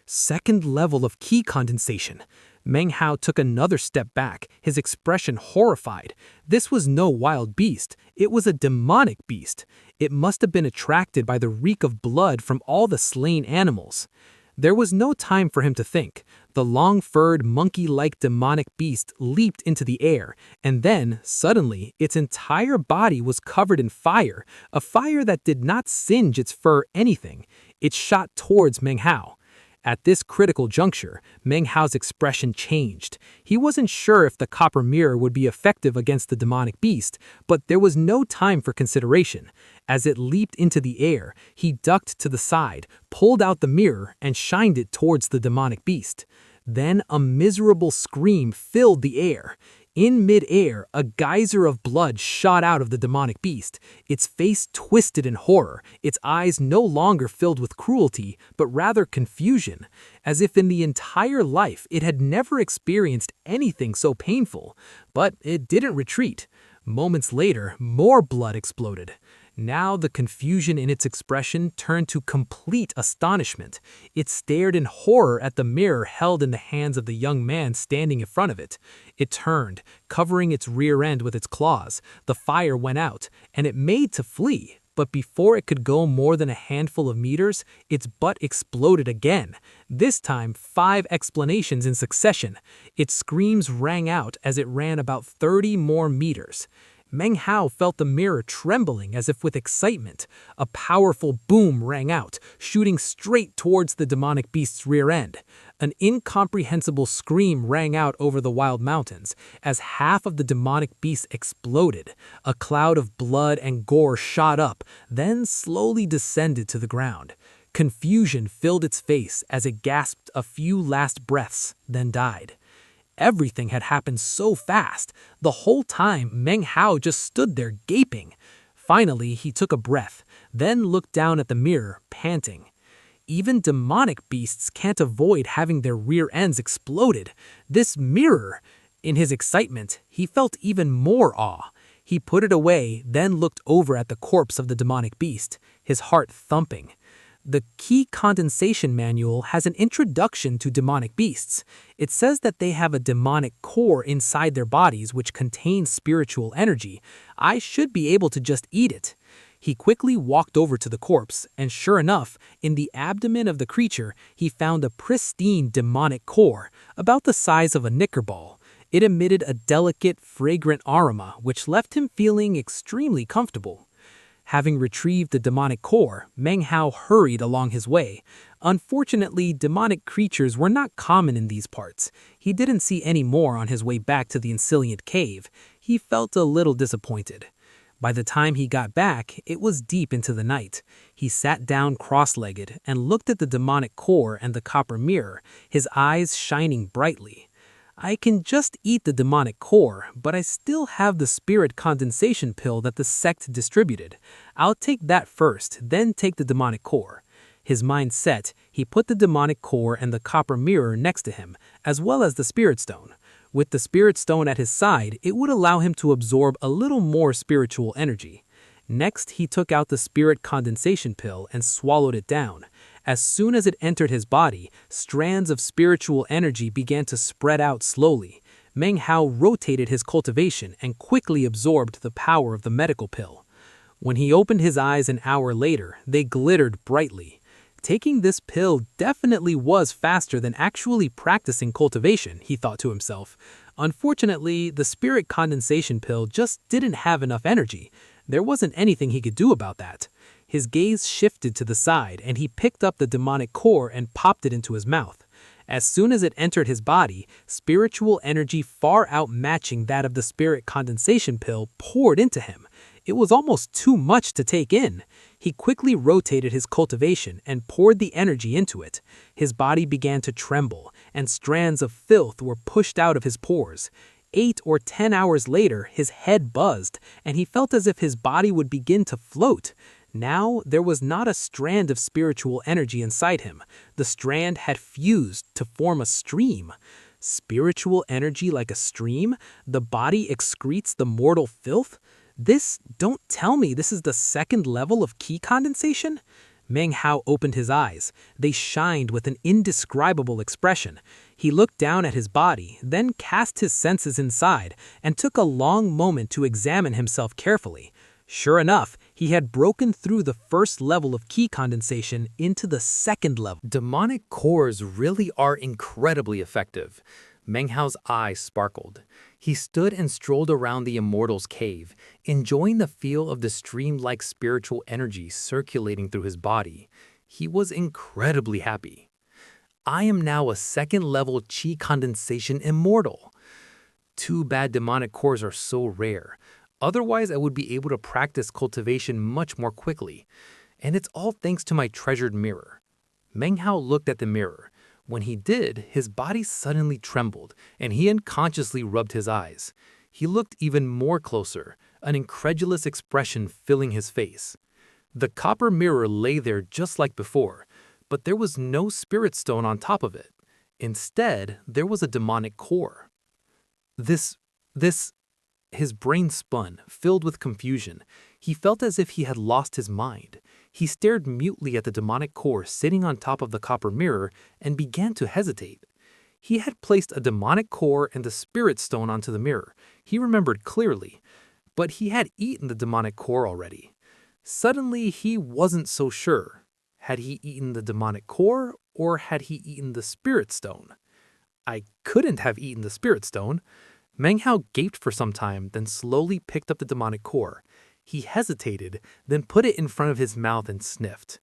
S2: Second level of ki condensation. 𝓲𝓵 took another step back, his expression horrified. This was no wild beast, it was a demonic beast. It must have been attracted by the reek of blood from all the slain animals. There was no time for him to think. The long-furred, monkey-like demonic beast leaped into the air, and then, suddenly, its entire body was covered in fire, a fire that did not singe its fur anything. It shot towards Meng Hao. At this critical juncture, Meng Hao's expression changed. He wasn't sure if the copper mirror would be effective against the demonic beast, but there was no time for consideration. As it leaped into the air, he ducked to the side, pulled out the mirror, and shined it towards the demonic beast. Then a miserable scream filled the air. In mid-air, a geyser of blood shot out of the demonic beast. Its face twisted in horror, its eyes no longer filled with cruelty, but rather confusion, as if in the entire life it had never experienced anything so painful. But it didn't retreat. Moments later, more blood exploded. Now the confusion in its expression turned to complete astonishment. It stared in horror at the mirror held in the hands of the young man standing in front of it. It turned, covering its rear end with its claws. The fire went out, and it made to flee. But before it could go more than a handful of meters, its butt exploded again. This time, 5 explanations in succession. Its screams rang out as it ran about 30 more meters. Meng Hao felt the mirror trembling as if with excitement. A powerful boom rang out, shooting straight towards the demonic beast's rear end. An incomprehensible scream rang out over the wild mountains as half of the demonic beast exploded. A cloud of blood and gore shot up, then slowly descended to the ground. Confusion filled its face as it gasped a few last breaths, then died. Everything had happened so fast. The whole time, Meng Hao just stood there gaping. Finally, he took a breath, then looked down at the mirror, panting. Even demonic beasts can't avoid having their rear ends exploded. This mirror! In his excitement, he felt even more awe. He put it away, then looked over at the corpse of the demonic beast, his heart thumping. The Key Condensation Manual has an introduction to demonic beasts. It says that they have a demonic core inside their bodies which contains spiritual energy. I should be able to just eat it. He quickly walked over to the corpse, and sure enough, in the abdomen of the creature, he found a pristine demonic core, about the size of a knickerball. It emitted a delicate, fragrant aroma which left him feeling extremely comfortable. Having retrieved the demonic core, Meng Hao hurried along his way. Unfortunately, demonic creatures were not common in these parts. He didn't see any more on his way back to the Incilient Cave. He felt a little disappointed. By the time he got back, it was deep into the night. He sat down cross-legged and looked at the demonic core and the copper mirror, his eyes shining brightly. I can just eat the demonic core, but I still have the spirit condensation pill that the sect distributed. I'll take that first, then take the demonic core. His mind set, he put the demonic core and the copper mirror next to him, as well as the spirit stone. With the spirit stone at his side, it would allow him to absorb a little more spiritual energy. Next, he took out the spirit condensation pill and swallowed it down. As soon as it entered his body, strands of spiritual energy began to spread out slowly. Meng Hao rotated his cultivation and quickly absorbed the power of the medical pill. When he opened his eyes an hour later, they glittered brightly. Taking this pill definitely was faster than actually practicing cultivation, he thought to himself. Unfortunately, the spirit condensation pill just didn't have enough energy. There wasn't anything he could do about that. His gaze shifted to the side, and he picked up the demonic core and popped it into his mouth. As soon as it entered his body, spiritual energy far outmatching that of the spirit condensation pill poured into him. It was almost too much to take in. He quickly rotated his cultivation and poured the energy into it. His body began to tremble, and strands of filth were pushed out of his pores. 8 or 10 hours later, his head buzzed, and he felt as if his body would begin to float. Now, there was not a strand of spiritual energy inside him. The strand had fused to form a stream. Spiritual energy like a stream? The body excretes the mortal filth? Don't tell me this is the second level of key condensation? Meng Hao opened his eyes. They shined with an indescribable expression. He looked down at his body, then cast his senses inside, and took a long moment to examine himself carefully. Sure enough, He had broken through the first level of qi condensation into the second level.
S1: Demonic cores really are incredibly effective. Meng Hao's eyes sparkled. He stood and strolled around the Immortal's cave, enjoying the feel of the stream-like spiritual energy circulating through his body. He was incredibly happy. I am now a second-level qi condensation immortal. Too bad demonic cores are so rare. Otherwise, I would be able to practice cultivation much more quickly. And it's all thanks to my treasured mirror. Meng Hao looked at the mirror. When he did, his body suddenly trembled, and he unconsciously rubbed his eyes. He looked even more closer, an incredulous expression filling his face. The copper mirror lay there just like before, but there was no spirit stone on top of it. Instead, there was a demonic core. His brain spun, filled with confusion. He felt as if he had lost his mind. He stared mutely at the demonic core sitting on top of the copper mirror and began to hesitate. He had placed a demonic core and a spirit stone onto the mirror. He remembered clearly, but he had eaten the demonic core already. Suddenly, he wasn't so sure. Had he eaten the demonic core, or had he eaten the spirit stone? I couldn't have eaten the spirit stone. Meng Hao gaped for some time, then slowly picked up the demonic core. He hesitated, then put it in front of his mouth and sniffed.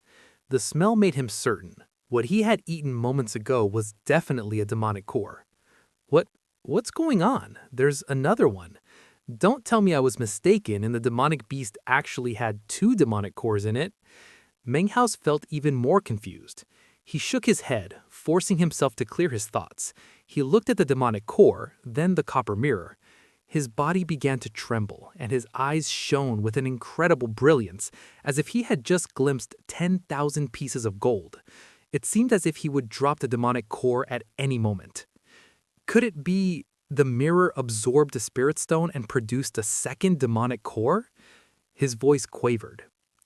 S1: The smell made him certain. What he had eaten moments ago was definitely a demonic core. What's going on? There's another one. Don't tell me I was mistaken and the demonic beast actually had 2 demonic cores in it. Meng Hao felt even more confused. He shook his head, forcing himself to clear his thoughts. He looked at the demonic core, then the copper mirror. His body began to tremble, and his eyes shone with an incredible brilliance, as if he had just glimpsed 10,000 pieces of gold. It seemed as if he would drop the demonic core at any moment. Could it be the mirror absorbed a spirit stone and produced a second demonic core? His voice quavered.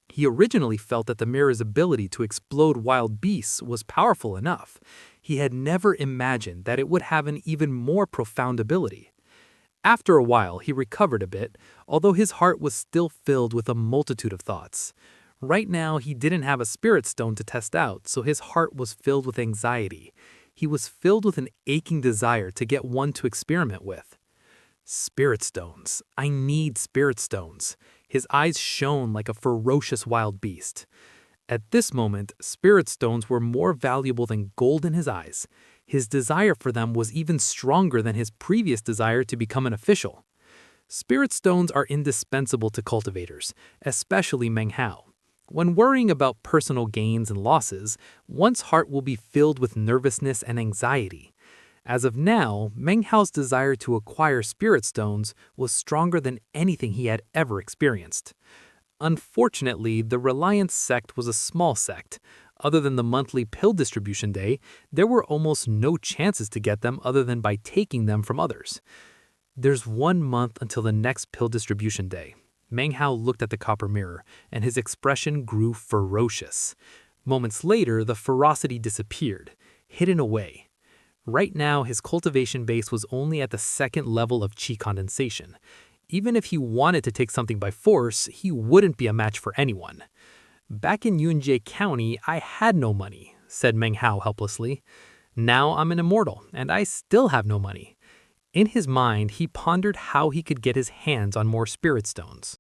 S1: He originally felt that the mirror's ability to explode wild beasts was powerful enough. He had never imagined that it would have an even more profound ability. After a while, he recovered a bit, although his heart was still filled with a multitude of thoughts. Right now, he didn't have a spirit stone to test out, so his heart was filled with anxiety. He was filled with an aching desire to get one to experiment with. Spirit stones. I need spirit stones. His eyes shone like a ferocious wild beast. At this moment, spirit stones were more valuable than gold in his eyes. His desire for them was even stronger than his previous desire to become an official. Spirit stones are indispensable to cultivators, especially Meng Hao. When worrying about personal gains and losses, one's heart will be filled with nervousness and anxiety. As of now, Meng Hao's desire to acquire spirit stones was stronger than anything he had ever experienced. Unfortunately, the Reliance sect was a small sect. Other than the monthly pill distribution day, there were almost no chances to get them other than by taking them from others. There's 1 month until the next pill distribution day. Meng Hao looked at the copper mirror, and his expression grew ferocious. Moments later, the ferocity disappeared, hidden away. Right now, his cultivation base was only at the second level of qi condensation. Even if he wanted to take something by force, he wouldn't be a match for anyone. Back in Yunjie County, I had no money, said Meng Hao helplessly. Now I'm an immortal, and I still have no money. In his mind, he pondered how he could get his hands on more spirit stones.